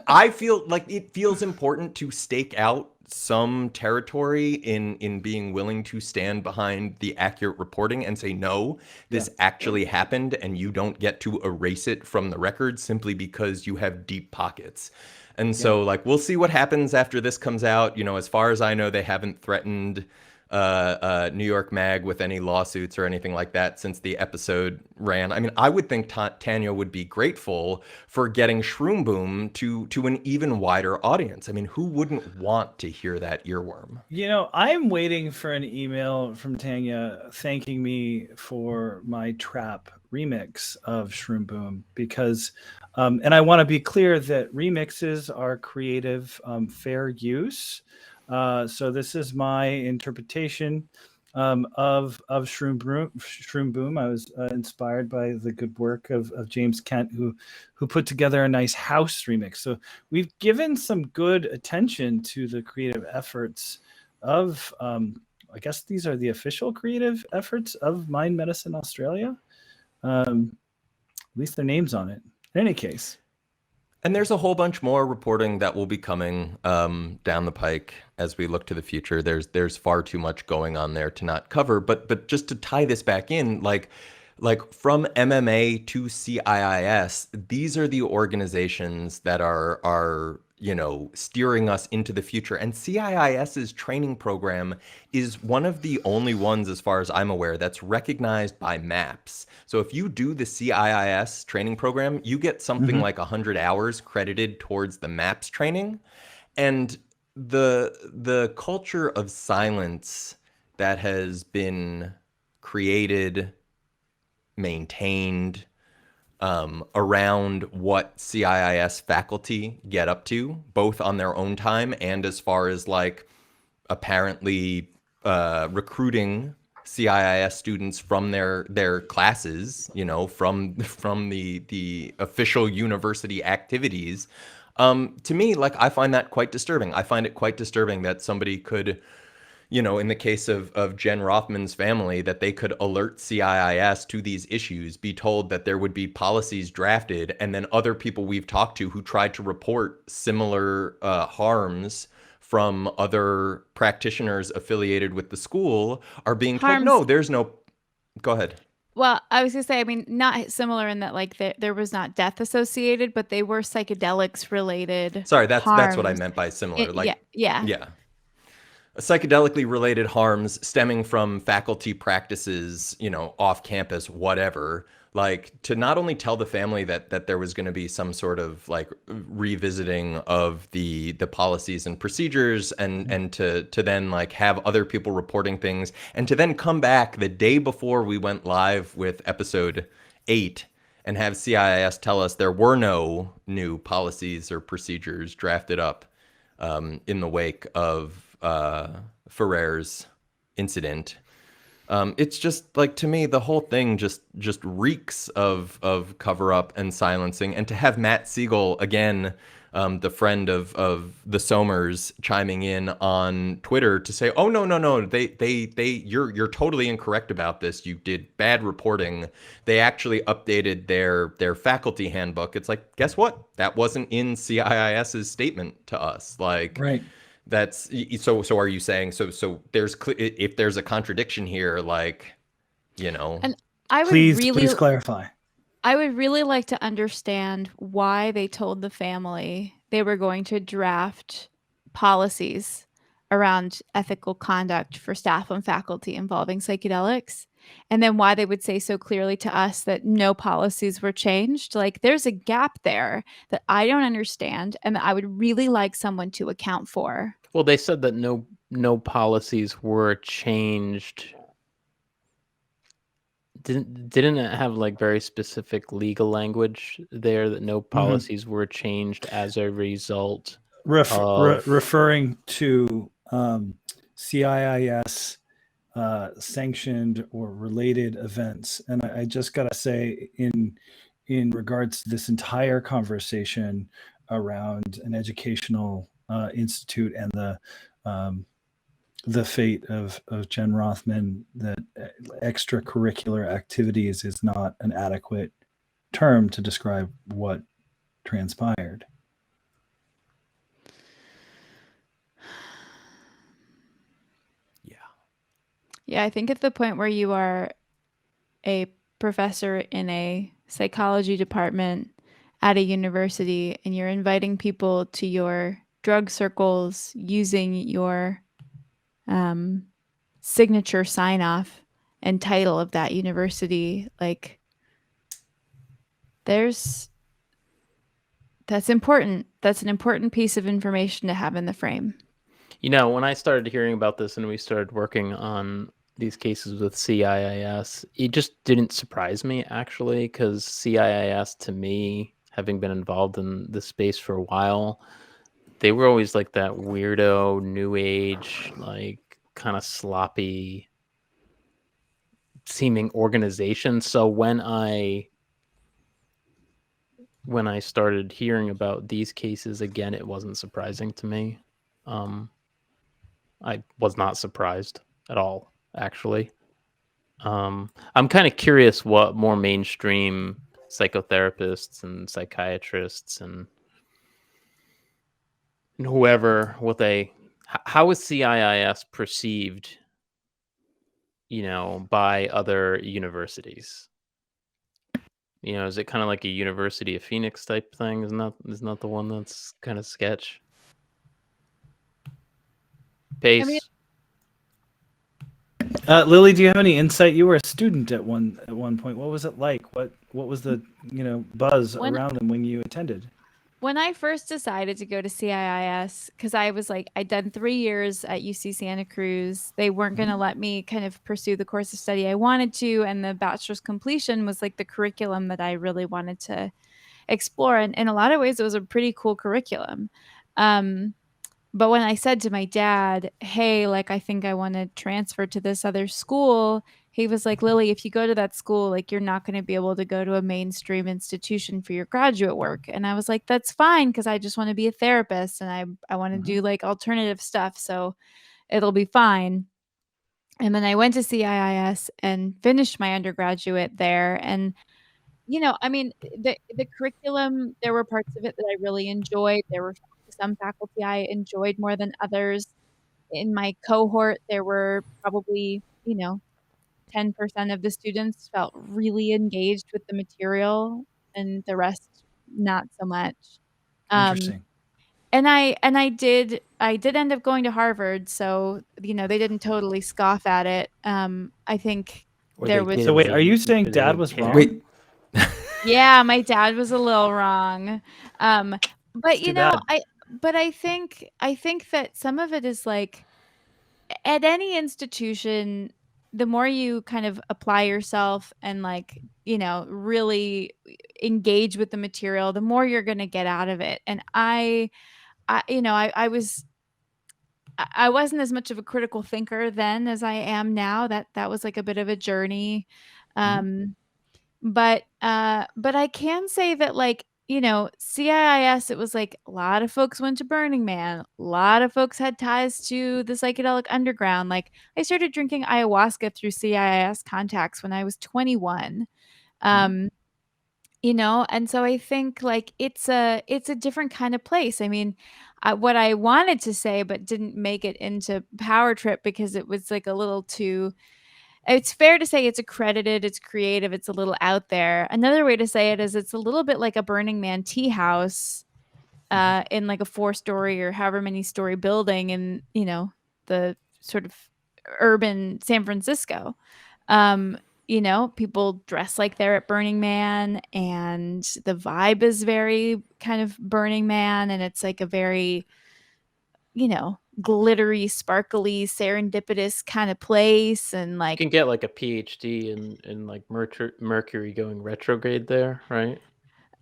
I feel like it feels important to stake out some territory in being willing to stand behind the accurate reporting and say, no, this actually happened, and you don't get to erase it from the record simply because you have deep pockets. And so, like, we'll see what happens after this comes out. You know, as far as I know, they haven't threatened New York Mag with any lawsuits or anything like that since the episode ran. I mean, I would think Tanya would be grateful for getting Shroom Boom to an even wider audience. I mean, who wouldn't want to hear that earworm? You know, I'm waiting for an email from Tanya thanking me for my trap remix of Shroom Boom because, and I want to be clear that remixes are creative, fair use. So this is my interpretation of Shroom Boom. Shroom Boom. I was inspired by the good work of James Kent, who put together a nice house remix. So we've given some good attention to the creative efforts of, I guess these are the official creative efforts of Mind Medicine Australia. At least their name's on it. In any case. And there's a whole bunch more reporting that will be coming down the pike as we look to the future. There's far too much going on there to not cover. But just to tie this back in, like from MMA to CIIS, these are the organizations that are steering us into the future. And CIIS's training program is one of the only ones, as far as I'm aware, that's recognized by MAPS. So if you do the CIIS training program, you get something like 100 hours credited towards the MAPS training. And the culture of silence that has been created, maintained, around what CIIS faculty get up to, both on their own time and as far as like apparently recruiting CIIS students from their classes, from the official university activities. To me, like, I find that quite disturbing. I find it quite disturbing that somebody could, in the case of Jen Rothman's family, that they could alert CIIS to these issues, be told that there would be policies drafted, and then other people we've talked to who tried to report similar harms from other practitioners affiliated with the school are being told, no, there's no... Go ahead. Well, I was going to say, I mean, not similar in that, like, there was not death associated, but they were psychedelics related. Sorry, that's what I meant by similar. Yeah. Psychedelically related harms stemming from faculty practices, off campus, whatever. Like, to not only tell the family that there was going to be some sort of like revisiting of the policies and procedures, and to then like have other people reporting things, and to then come back the day before we went live with episode 8 and have CIIS tell us there were no new policies or procedures drafted up in the wake of Ferrer's incident. It's just like, to me, the whole thing just reeks of cover up and silencing. And to have Matt Siegel again, the friend of the Somers, chiming in on Twitter to say, "Oh no, you're totally incorrect about this. You did bad reporting. They actually updated their faculty handbook." It's like, guess what? That wasn't in CIIS's statement to us. Like, right. That's so are you saying so there's if there's a contradiction here, like, And I would please clarify. I would really like to understand why they told the family they were going to draft policies around ethical conduct for staff and faculty involving psychedelics, and then why they would say so clearly to us that no policies were changed. Like, there's a gap there that I don't understand, and that I would really like someone to account for. Well, they said that no policies were changed. Didn't it have like very specific legal language there that no policies were changed as a result referring to CIIS sanctioned or related events? And I just gotta say, in regards to this entire conversation around an educational institute and the fate of Jen Rothman, that extracurricular activities is not an adequate term to describe what transpired. Yeah, I think at the point where you are a professor in a psychology department at a university and you're inviting people to your drug circles using your signature sign off and title of that university, like that's important. That's an important piece of information to have in the frame. You know, when I started hearing about this and we started working on these cases with CIIS, it just didn't surprise me, actually, because CIIS, to me, having been involved in this space for a while, they were always like that weirdo, new age, like kind of sloppy seeming organization. So when I started hearing about these cases again, it wasn't surprising to me. I was not surprised at all, actually. I'm kind of curious what more mainstream psychotherapists and psychiatrists and whoever, how is CIIS perceived, by other universities? Is it kind of like a University of Phoenix type thing? Isn't that the one that's kind of sketch? Pace. I mean, Lily, do you have any insight? You were a student at one point. What was it like? What was the buzz around them when you attended? When I first decided to go to CIIS, because I was like, I'd done 3 years at UC Santa Cruz. They weren't going to let me kind of pursue the course of study I wanted to. And the bachelor's completion was like the curriculum that I really wanted to explore. And in a lot of ways, it was a pretty cool curriculum. But when I said to my dad, hey, like, I think I want to transfer to this other school, he was like, Lily, if you go to that school, like, you're not going to be able to go to a mainstream institution for your graduate work. And I was like, that's fine, because I just want to be a therapist and I want to do like alternative stuff. So it'll be fine. And then I went to CIIS and finished my undergraduate there. And I mean, the curriculum, there were parts of it that I really enjoyed. There were some faculty I enjoyed more than others. In my cohort, there were probably, 10% of the students felt really engaged with the material and the rest not so much. Interesting. And I did end up going to Harvard, so they didn't totally scoff at it. I think there was. So wait, are you saying Dad was wrong? Wait. Yeah, my dad was a little wrong. But too bad. I think that some of it is like at any institution, the more you kind of apply yourself and like, really engage with the material, the more you're going to get out of it. And I wasn't as much of a critical thinker then as I am now. That was like a bit of a journey. But I can say that, like, CIIS, it was like a lot of folks went to Burning Man. A lot of folks had ties to the psychedelic underground. Like, I started drinking ayahuasca through CIIS contacts when I was 21. And so I think like it's a different kind of place. I mean, what I wanted to say but didn't make it into Power Trip because it was like a little too. It's fair to say it's accredited, it's creative, it's a little out there. Another way to say it is it's a little bit like a Burning Man tea house in like a 4-story or however many story building in, the sort of urban San Francisco. People dress like they're at Burning Man and the vibe is very kind of Burning Man, and it's like a very, glittery, sparkly, serendipitous kind of place. And like you can get like a PhD in like Mercury going retrograde there, right?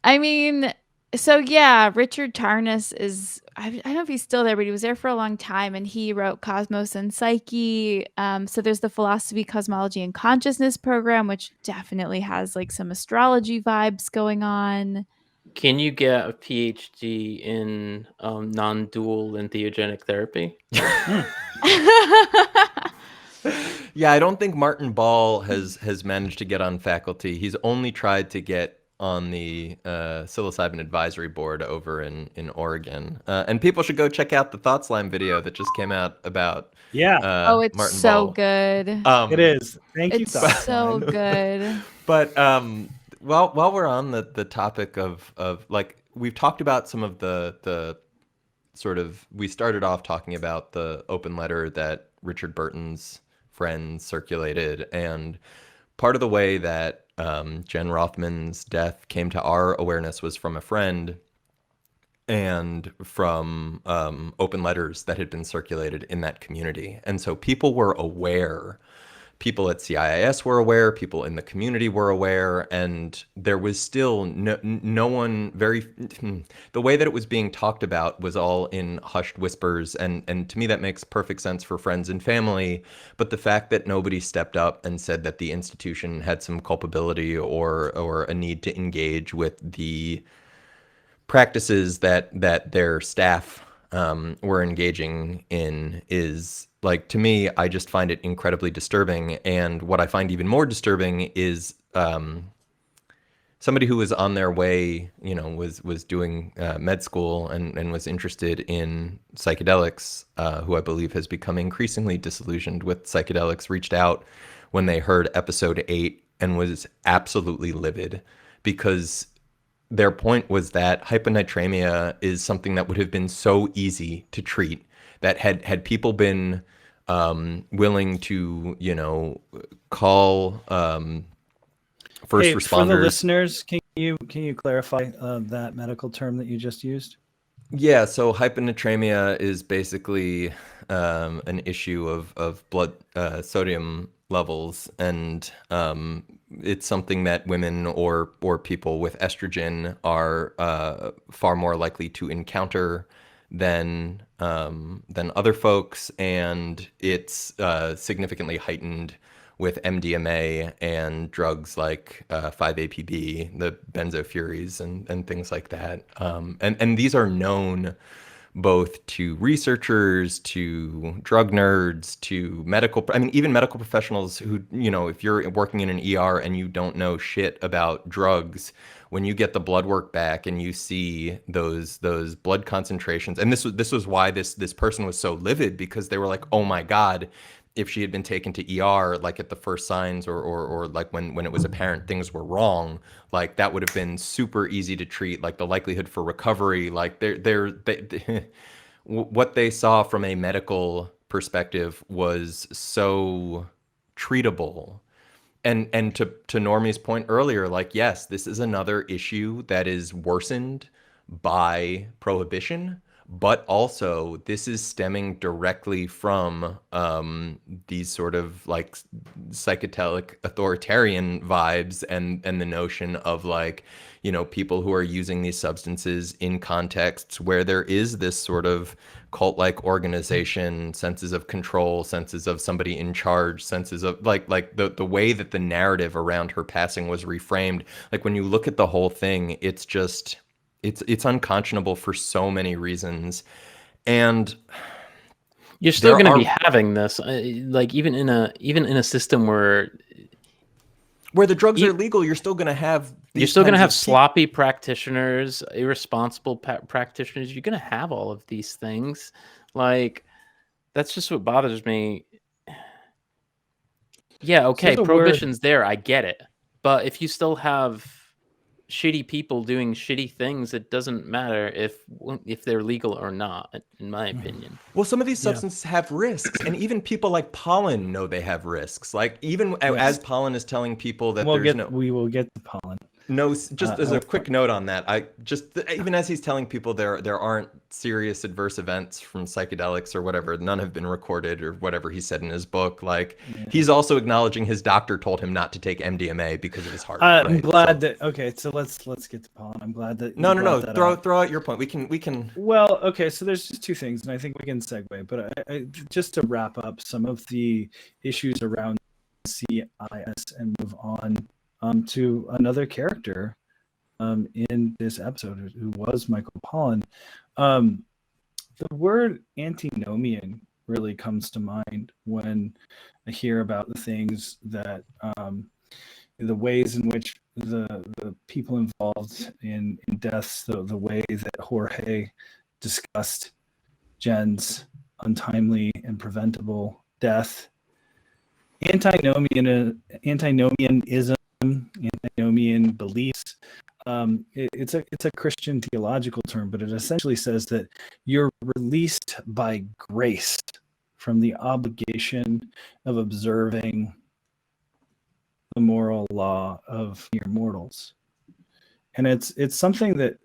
I mean, so yeah, Richard Tarnas is, I don't know if he's still there, but he was there for a long time and he wrote Cosmos and Psyche. So there's the Philosophy, Cosmology, and Consciousness program, which definitely has like some astrology vibes going on. Can you get a PhD in non-dual entheogenic therapy? Yeah, I don't think Martin Ball has managed to get on faculty. He's only tried to get on the psilocybin advisory board over in Oregon, and people should go check out the Thought Slime video that just came out about Oh, it's Martin so Ball. good. It is. Thank you, It's Thought so Slime. good. But while we're on the topic of like, we've talked about some of the sort of, we started off talking about the open letter that Richard Burton's friends circulated, and part of the way that Jen Rothman's death came to our awareness was from a friend and from open letters that had been circulated in that community. And so people were aware. People at CIIS were aware, people in the community were aware, and there was still no one the way that it was being talked about was all in hushed whispers, and to me that makes perfect sense for friends and family, but the fact that nobody stepped up and said that the institution had some culpability or a need to engage with the practices that their staff were engaging in is, like, to me, I just find it incredibly disturbing. And what I find even more disturbing is somebody who was on their way, was doing med school and was interested in psychedelics, who I believe has become increasingly disillusioned with psychedelics, reached out when they heard episode 8 and was absolutely livid, because their point was that hyponatremia is something that would have been so easy to treat, that had people been willing to, call first responders. For the listeners, can you clarify that medical term that you just used? Yeah, so hyponatremia is basically an issue of blood sodium levels, and it's something that women or people with estrogen are far more likely to encounter than other folks, and it's significantly heightened with MDMA and drugs like 5-APB, the benzofuries, and things like that. And these are known both to researchers, to drug nerds, to even medical professionals who, if you're working in an ER and you don't know shit about drugs, when you get the blood work back and you see those blood concentrations, and this was why this person was so livid, because they were like, oh my God, if she had been taken to ER, like at the first signs or like when it was apparent things were wrong, like that would have been super easy to treat, like the likelihood for recovery, like they what they saw from a medical perspective was so treatable. And to Normie's point earlier, like, yes, this is another issue that is worsened by prohibition, but also this is stemming directly from these sort of like psychedelic authoritarian vibes and the notion of, like, people who are using these substances in contexts where there is this sort of cult-like organization, senses of control, senses of somebody in charge, senses of like the way that the narrative around her passing was reframed. Like, when you look at the whole thing, it's just it's unconscionable for so many reasons. And you're still going to be having this, like even in a system where the drugs are legal, you're still going to have you're still going to have sloppy practitioners, irresponsible practitioners. You're going to have all of these things. Like, that's just what bothers me. Yeah, okay, prohibition's there, I get it. But if you still have shitty people doing shitty things, it doesn't matter if they're legal or not, in my opinion. Well, some of these substances have risks, and even people like Pollan know they have risks. Like, even as Pollan is telling people that we will get to Pollan. No, just as a quick note on that, even as he's telling people there aren't serious adverse events from psychedelics or whatever, none have been recorded or whatever he said in his book. Like, he's also acknowledging his doctor told him not to take MDMA because of his heart. I'm glad that. Okay, so let's get to Pollan. I'm glad that. No. Throw out your point. We can. Well, okay. So there's just two things, and I think we can segue. But I just to wrap up some of the issues around CIS and move on to another character in this episode, who was Michael Pollan. The word antinomian really comes to mind when I hear about the things that the ways in which the people involved in deaths, the way that Jorge discussed Jen's untimely and preventable death, antinomianism, antinomian beliefs. It's a Christian theological term, but it essentially says that you're released by grace from the obligation of observing the moral law of mere mortals. And it's something that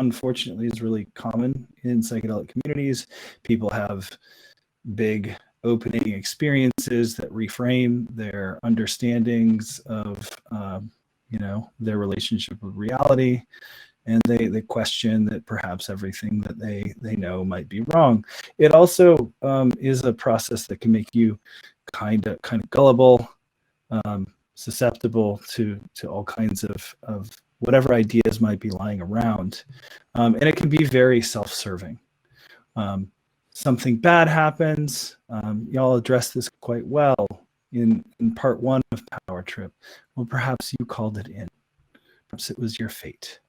unfortunately is really common in psychedelic communities. People have big opening experiences that reframe their understandings of their relationship with reality, and they question that perhaps everything that they know might be wrong. It also is a process that can make you kind of gullible, susceptible to all kinds of whatever ideas might be lying around, and it can be very self-serving. Something bad happens. Y'all address this quite well in part 1 of Power Trip. Well, perhaps you called it in. Perhaps it was your fate.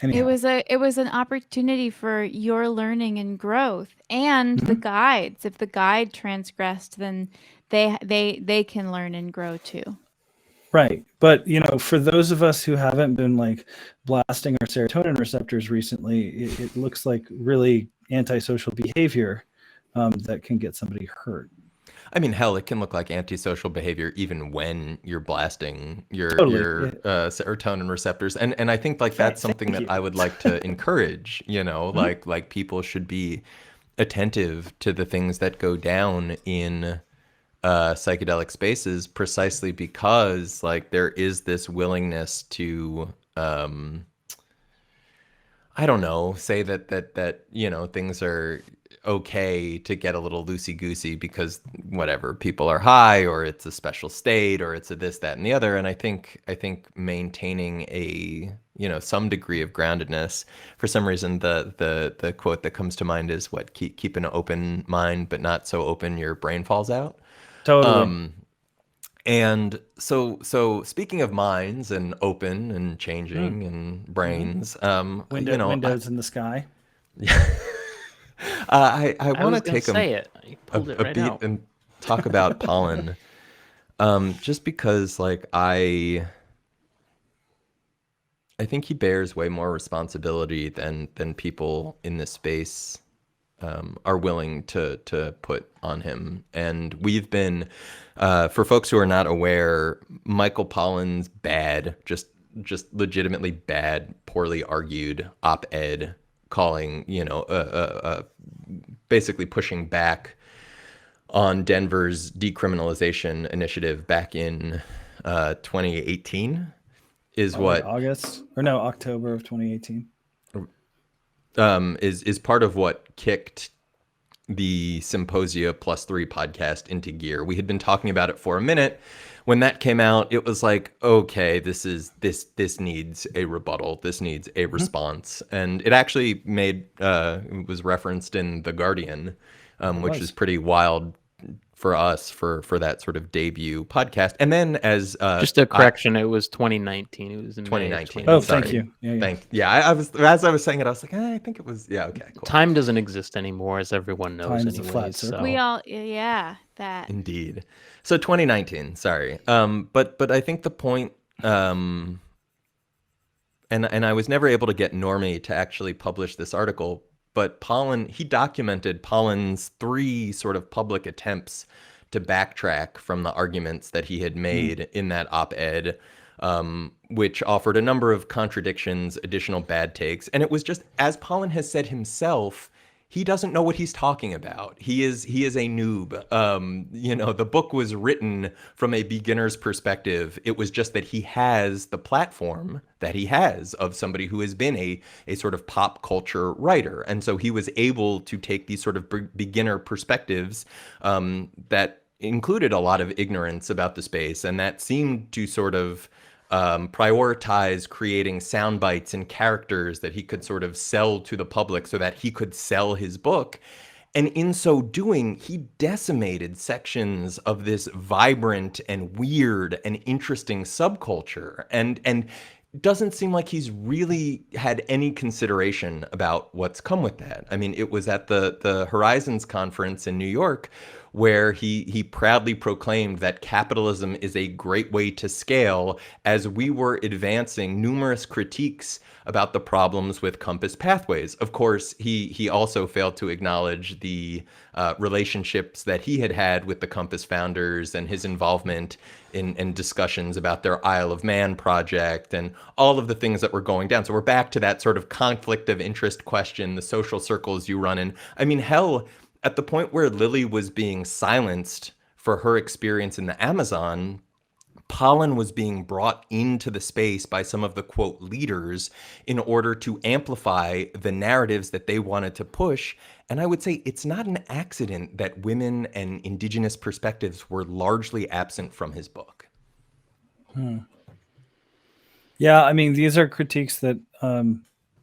Anyhow. It was an opportunity for your learning and growth, and the guides. If the guide transgressed, then they can learn and grow too. Right. But, for those of us who haven't been like blasting our serotonin receptors recently, it looks like really antisocial behavior that can get somebody hurt. I mean, hell, it can look like antisocial behavior even when you're blasting your serotonin receptors, and I think like that's something that I would like to encourage. Like people should be attentive to the things that go down in psychedelic spaces, precisely because like there is this willingness to I don't know, say that things are okay to get a little loosey-goosey because whatever, people are high, or it's a special state, or it's a this, that, and the other. And I think maintaining a some degree of groundedness. For some reason, the quote that comes to mind is what keep an open mind, but not so open your brain falls out. Totally. And so speaking of minds and open and changing and brains, windows in the sky. I want to take a beat out and talk about Pollan, just because like I think he bears way more responsibility than people in this space are willing to put on him. And we've been, for folks who are not aware, Michael Pollan's bad, just legitimately bad, poorly argued op-ed calling, basically pushing back on Denver's decriminalization initiative back in 2018 is October of 2018. Is part of what kicked the Symposia +3 podcast into gear. We had been talking about it for a minute. When that came out, it was like, okay, this needs a rebuttal. This needs a response. And it actually was referenced in The Guardian, which is pretty wild for us for that sort of debut podcast. And then as just a correction, it was 2019. It was in 2019. Oh, sorry. thank you. I was, as I was saying it, I was like, I think it was, okay, cool. Time doesn't exist anymore, as everyone knows. Time is a flat circle. We all, that. Indeed. So 2019, sorry. But I think the point, and I was never able to get Normie to actually publish this article, but Pollan, he documented Pollan's 3 sort of public attempts to backtrack from the arguments that he had made in that op-ed, which offered a number of contradictions, additional bad takes. And it was just, as Pollan has said himself, he doesn't know what he's talking about. He is a noob. The book was written from a beginner's perspective. It was just that he has the platform that he has of somebody who has been a sort of pop culture writer. And so he was able to take these sort of beginner perspectives that included a lot of ignorance about the space, and that seemed to sort of prioritize creating sound bites and characters that he could sort of sell to the public so that he could sell his book. And in so doing, he decimated sections of this vibrant and weird and interesting subculture. And doesn't seem like he's really had any consideration about what's come with that. I mean, it was at the Horizons conference in New York where he proudly proclaimed that capitalism is a great way to scale, as we were advancing numerous critiques about the problems with compass pathways. Of course, he also failed to acknowledge the relationships that he had with the Compass founders and his involvement in discussions about their Isle of Man project and all of the things that were going down. So we're back to that sort of conflict of interest question, the social circles you run in. I mean, hell, at the point where Lily was being silenced for her experience in the Amazon, Pollan was being brought into the space by some of the, quote, leaders in order to amplify the narratives that they wanted to push. And I would say it's not an accident that women and indigenous perspectives were largely absent from his book. Yeah, I mean, these are critiques that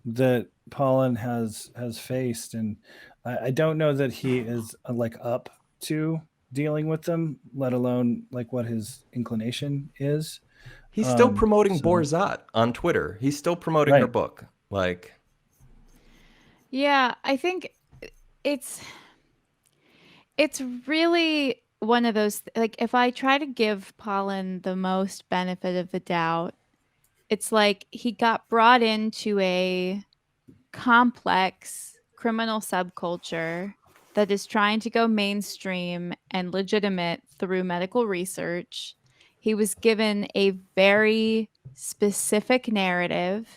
that Pollan has faced, and I don't know that he is like up to dealing with them, let alone like what his inclination is. He's still promoting Borzat on Twitter. He's still promoting her book. Like, yeah, I think it's really one of those, like, if I try to give Pollan the most benefit of the doubt, it's like he got brought into a complex criminal subculture that is trying to go mainstream and legitimate through medical research. He was given a very specific narrative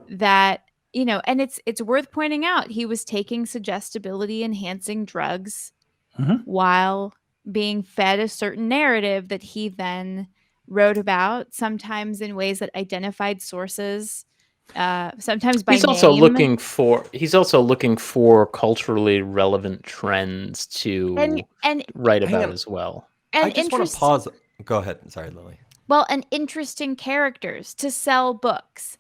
that, you know, and it's worth pointing out, he was taking suggestibility enhancing drugs while being fed a certain narrative that he then wrote about, sometimes in ways that identified sources, sometimes by he's also looking for culturally relevant trends to write about as well. And I just want to pause. Go ahead. Sorry, Lily. Well, and interesting characters to sell books.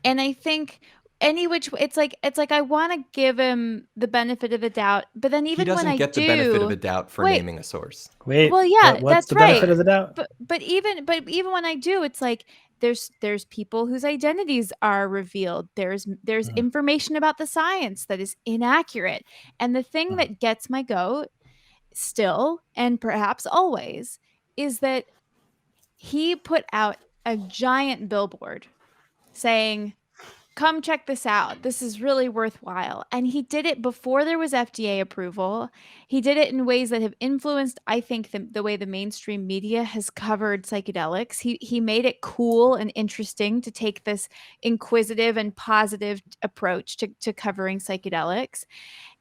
And I think it's like I want to give him the benefit of the doubt, but then even when I get the benefit of a doubt for naming a source. Wait, well, yeah, what's that's the right. benefit of the doubt? But even when I do, it's like there's people whose identities are revealed. There's information about the science that is inaccurate. And the thing that gets my goat still, and perhaps always, is that he put out a giant billboard saying, come check this out. This is really worthwhile. And he did it before there was FDA approval. He did it in ways that have influenced, I think, the way the mainstream media has covered psychedelics. He made it cool and interesting to take this inquisitive and positive approach to covering psychedelics.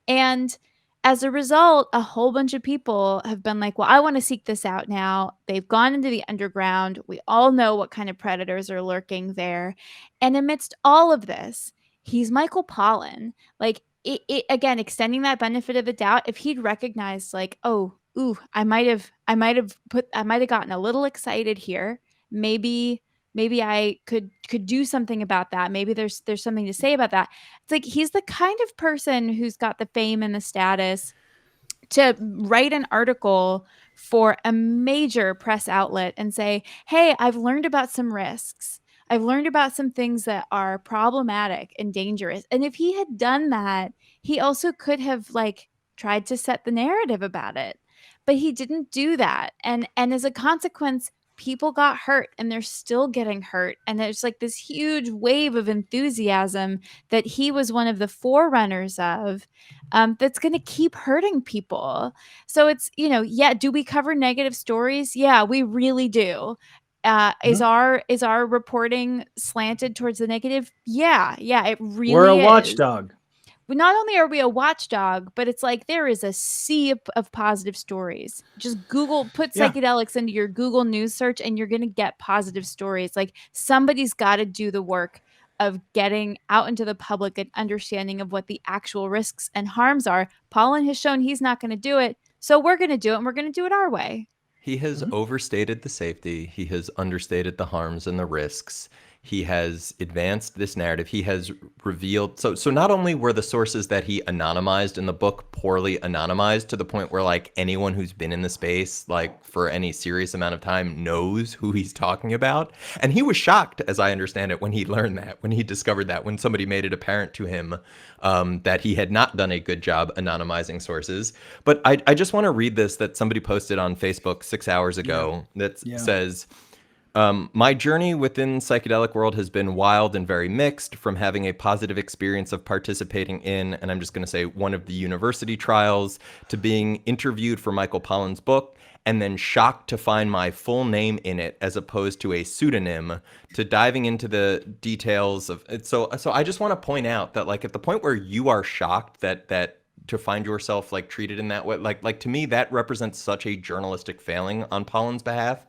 And as a result, a whole bunch of people have been like, well, I want to seek this out now. They've gone into the underground. We all know what kind of predators are lurking there. And amidst all of this, he's Michael Pollan. Like, again, extending that benefit of the doubt, if he'd recognized like, I might have gotten a little excited here. Maybe I could do something about that. Maybe there's something to say about that. It's like he's the kind of person who's got the fame and the status to write an article for a major press outlet and say, hey, I've learned about some risks. I've learned about some things that are problematic and dangerous. And if he had done that, he also could have like tried to set the narrative about it. But he didn't do that. And as a consequence, people got hurt and they're still getting hurt. And there's like this huge wave of enthusiasm that he was one of the forerunners of, that's going to keep hurting people. So it's, do we cover negative stories? Yeah, we really do. Is our reporting slanted towards the negative? Yeah, it really We're a is. watchdog. Not only are we a watchdog, but it's like there is a sea of positive stories. Just put psychedelics into your Google News search and you're going to get positive stories. Like somebody's got to do the work of getting out into the public an understanding of what the actual risks and harms are. Pollan has shown he's not going to do it. So we're going to do it and we're going to do it our way. He has overstated the safety. He has understated the harms and the risks. he has advanced this narrative. He has revealed. So not only were the sources that he anonymized in the book poorly anonymized to the point where like anyone who's been in the space like for any serious amount of time knows who he's talking about. And he was shocked, as I understand it, when he learned that, when he discovered that, when somebody made it apparent to him that he had not done a good job anonymizing sources. But I just want to read this that somebody posted on Facebook 6 hours ago that says, my journey within psychedelic world has been wild and very mixed, from having a positive experience of participating in, and I'm just going to say one of the university trials, to being interviewed for Michael Pollan's book, and then shocked to find my full name in it as opposed to a pseudonym, to diving into the details of it. So I just want to point out that like at the point where you are shocked that to find yourself like treated in that way, like to me that represents such a journalistic failing on Pollan's behalf.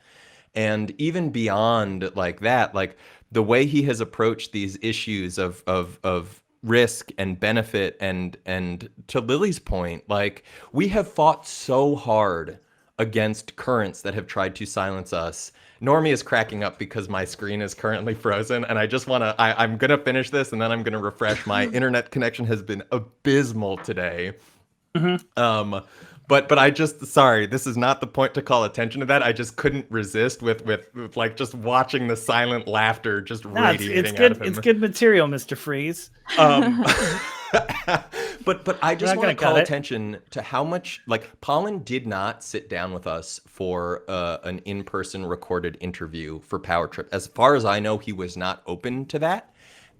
And even beyond like that, like the way he has approached these issues of risk and benefit, and to Lily's point, like we have fought so hard against currents that have tried to silence us. Normie is cracking up because my screen is currently frozen, and I just want to, I'm going to finish this and then I'm going to refresh. My internet connection has been abysmal today. But I just, sorry, this is not the point to call attention to that. I just couldn't resist with like just watching the silent laughter just radiating out of him. It's good material, Mr. Freeze. But I just want to call attention to how much, like, Pollan did not sit down with us for an in-person recorded interview for Power Trip. As far as I know, he was not open to that.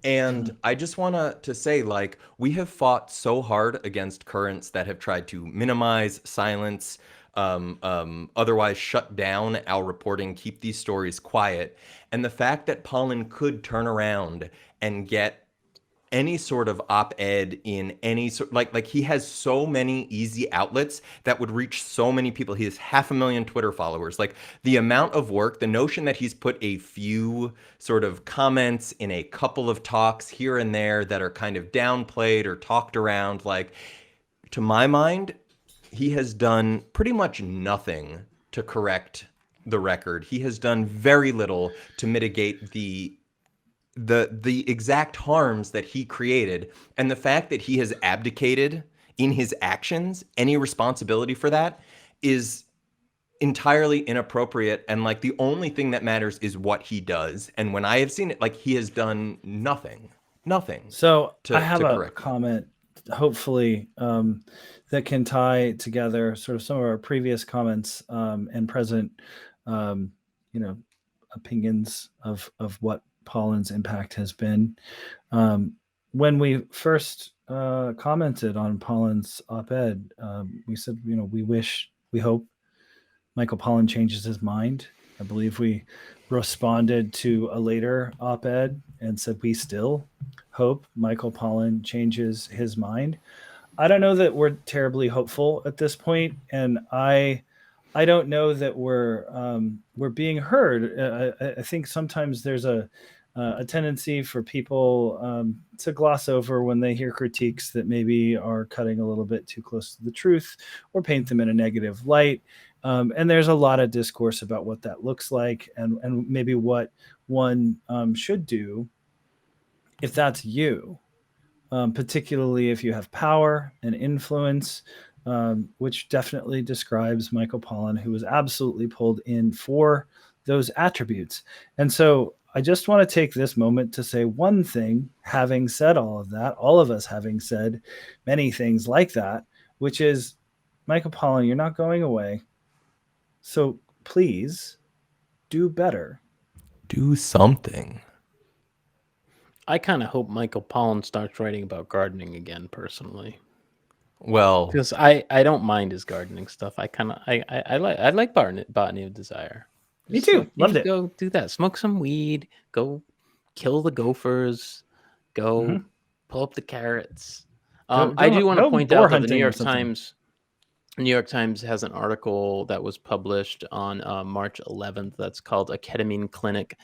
And I just want to say, like, we have fought so hard against currents that have tried to minimize, silence, otherwise shut down our reporting, keep these stories quiet. And the fact that Pollan could turn around and get any sort of op-ed in any sort, like he has so many easy outlets that would reach so many people. He has 500,000 Twitter followers. Like the amount of work, the notion that he's put a few sort of comments in a couple of talks here and there that are kind of downplayed or talked around, like to my mind, he has done pretty much nothing to correct the record. He has done very little to mitigate the exact harms that he created, and the fact that he has abdicated in his actions any responsibility for that is entirely inappropriate. And like the only thing that matters is what he does. And when I have seen it, like he has done nothing. So I have a comment, hopefully, that can tie together sort of some of our previous comments and present, opinions of what Pollan's impact has been. When we first commented on Pollan's op-ed, we said, we hope Michael Pollan changes his mind. I believe we responded to a later op-ed and said we still hope Michael Pollan changes his mind. I don't know that we're terribly hopeful at this point, and I don't know that we're being heard. I think sometimes there's a tendency for people to gloss over when they hear critiques that maybe are cutting a little bit too close to the truth or paint them in a negative light. And there's a lot of discourse about what that looks like and maybe what one should do if that's you, particularly if you have power and influence, which definitely describes Michael Pollan, who was absolutely pulled in for those attributes. And so I just want to take this moment to say one thing, having said all of that, all of us having said many things like that, which is, Michael Pollan, you're not going away. So please do better. Do something. I kind of hope Michael Pollan starts writing about gardening again, personally. Well, because I don't mind his gardening stuff. I like Botany of Desire. Me too. Loved it. Go do that. Smoke some weed. Go kill the gophers. Go pull up the carrots. I do want to point out that the New York Times has an article that was published on March 11th that's called "A Ketamine Clinic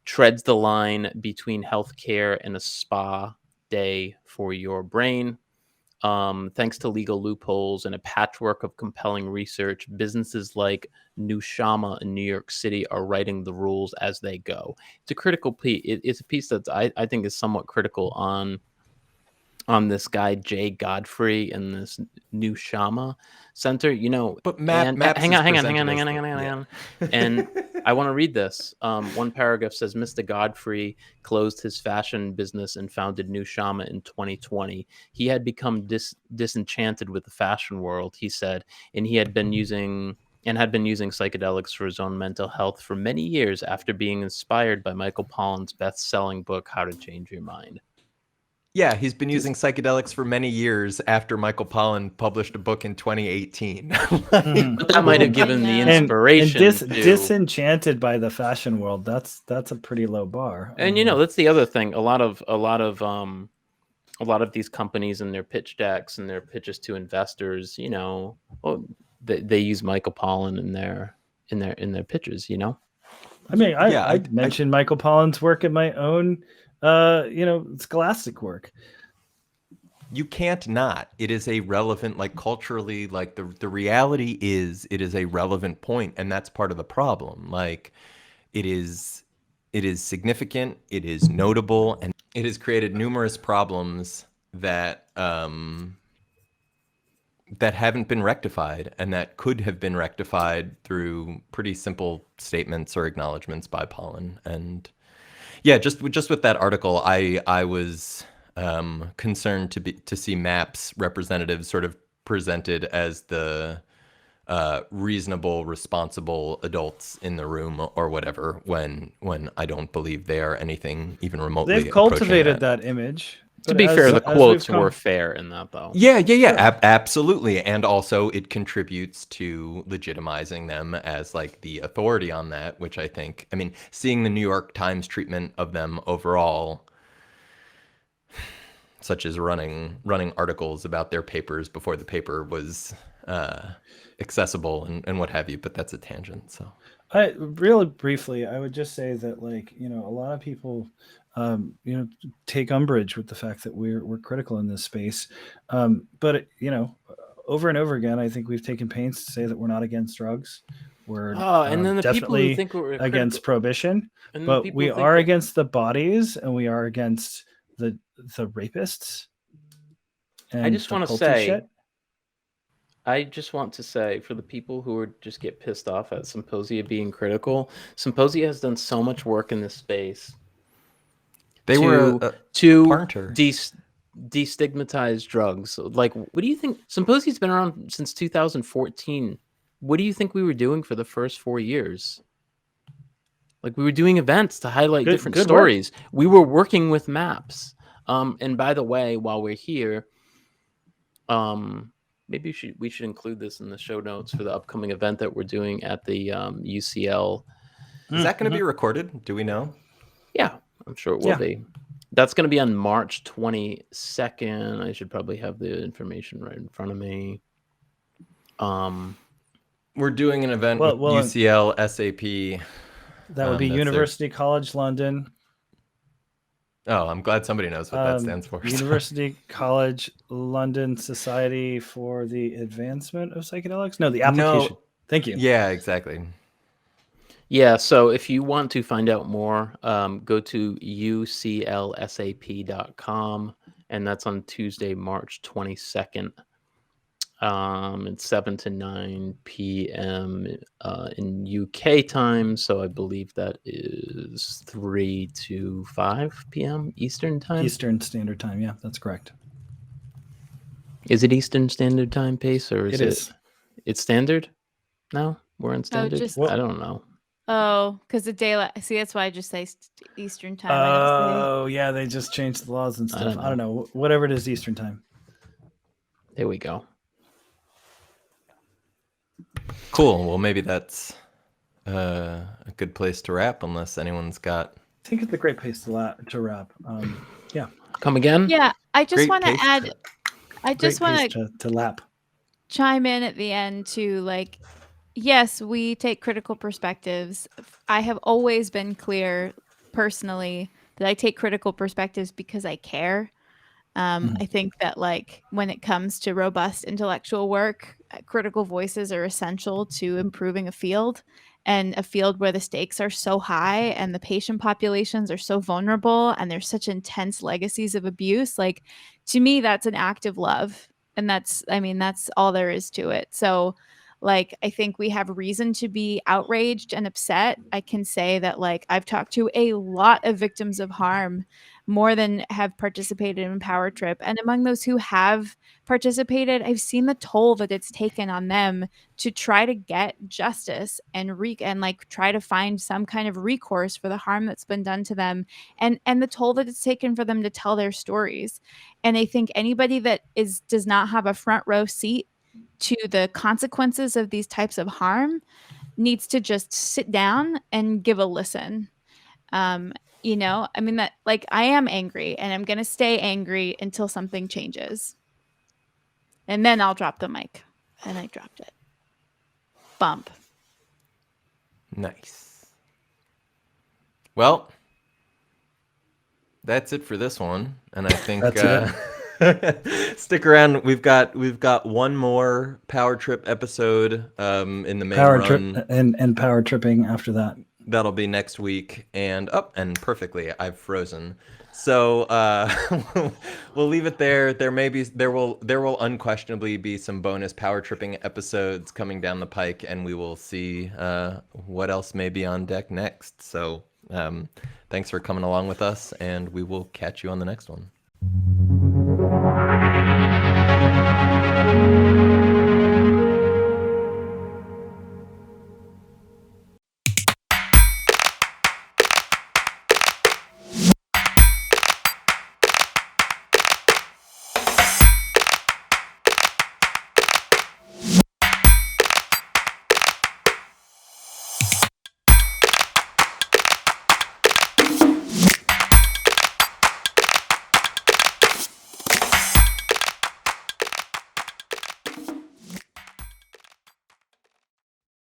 Treads the Line Between Healthcare and a Spa Day for Your Brain." Thanks to legal loopholes and a patchwork of compelling research, businesses like Nushama in New York City are writing the rules as they go. It's a critical piece. It's a piece that I think is somewhat critical on this guy Jay Godfrey and this Nushama Center. But and Maps hang is on. presented as And I want to read this. One paragraph says, Mr. Godfrey closed his fashion business and founded Nushama in 2020. He had become disenchanted with the fashion world, he said, and had been using psychedelics for his own mental health for many years after being inspired by Michael Pollan's best-selling book, How to Change Your Mind. Yeah, he's been using psychedelics for many years after Michael Pollan published a book in 2018. But that might have given the inspiration. And disenchanted by the fashion world. That's a pretty low bar. And that's the other thing. A lot of these companies and their pitch decks and their pitches to investors, they use Michael Pollan in their pitches. I mean, I mentioned Michael Pollan's work in my own scholastic work. You can't not. It is a relevant, culturally, the reality is it is a relevant point, and that's part of the problem. It is significant, it is notable, and it has created numerous problems that that haven't been rectified and that could have been rectified through pretty simple statements or acknowledgments by Pollan. And yeah, just with that article, I was concerned to see MAPS representatives sort of presented as the reasonable, responsible adults in the room or whatever, when I don't believe they are anything even remotely. They've cultivated that image. To be fair, the quotes were fair in that, though. Yeah, absolutely. And also it contributes to legitimizing them as the authority on that, which I think, seeing the New York Times treatment of them overall, such as running articles about their papers before the paper was accessible and what have you, but that's a tangent. So really briefly, I would just say that a lot of people take umbrage with the fact that we're critical in this space. But over and over again, I think we've taken pains to say that we're not against drugs. We're and then the definitely people who think we're against prohibition, but we are against the bodies and we are against the rapists. And I just want to say for the people who just get pissed off at Symposia being critical, Symposia has done so much work in this space. They were destigmatize drugs. What do you think? Symposia's been around since 2014. What do you think we were doing for the first 4 years? We were doing events to highlight different stories. Work. We were working with MAPS. And by the way, while we're here, maybe we should include this in the show notes for the upcoming event that we're doing at the UCL. Is that going to be recorded? Do we know? Yeah. I'm sure it will be. That's going to be on March 22nd. I should probably have the information right in front of me. We're doing an event with UCL SAP. That would be University College London. Oh, I'm glad somebody knows what that stands for. University College London Society for the Advancement of Psychedelics? No, the application. No. Thank you. Yeah, exactly. Yeah, so if you want to find out more, go to uclsap.com, and that's on Tuesday, March 22nd. It's 7 to 9 p.m. In UK time, so I believe that is 3 to 5 p.m. Eastern time? Eastern Standard Time, yeah, that's correct. Is it Eastern Standard Time, Pace, or is it? It's standard now? We're in standard? I don't know. Oh, because the daylight. See, that's why I just say Eastern time. Oh, yeah, they just changed the laws and stuff. I don't know. Whatever it is, Eastern time. There we go. Cool. Well, maybe that's a good place to wrap, unless anyone's got. I think it's a great place to wrap. Yeah. Come again? Yeah, I just want to add. I just want to lap. Chime in at the end to yes, we take critical perspectives. I have always been clear personally that I take critical perspectives because I care. I think that like when it comes to robust intellectual work, critical voices are essential to improving a field, and a field where the stakes are so high and the patient populations are so vulnerable and there's such intense legacies of abuse. Like, to me, that's an act of love. And that's, I mean, that's all there is to it. So like, I think we have reason to be outraged and upset. I can say that like I've talked to a lot of victims of harm, more than have participated in Power Trip. And among those who have participated, I've seen the toll that it's taken on them to try to get justice and like try to find some kind of recourse for the harm that's been done to them, and the toll that it's taken for them to tell their stories. And I think anybody that does not have a front row seat to the consequences of these types of harm needs to just sit down and give a listen. You know, I mean, that like I am angry and I'm going to stay angry until something changes. And then I'll drop the mic. And I dropped it. Bump. Nice. Well, that's it for this one. And I think stick around. We've got one more Power Trip episode in the main run. Trip and Power Tripping after that. That'll be next week. And and perfectly, I've frozen. So we'll leave it there. There will unquestionably be some bonus Power Tripping episodes coming down the pike, and we will see what else may be on deck next. So thanks for coming along with us, and we will catch you on the next one.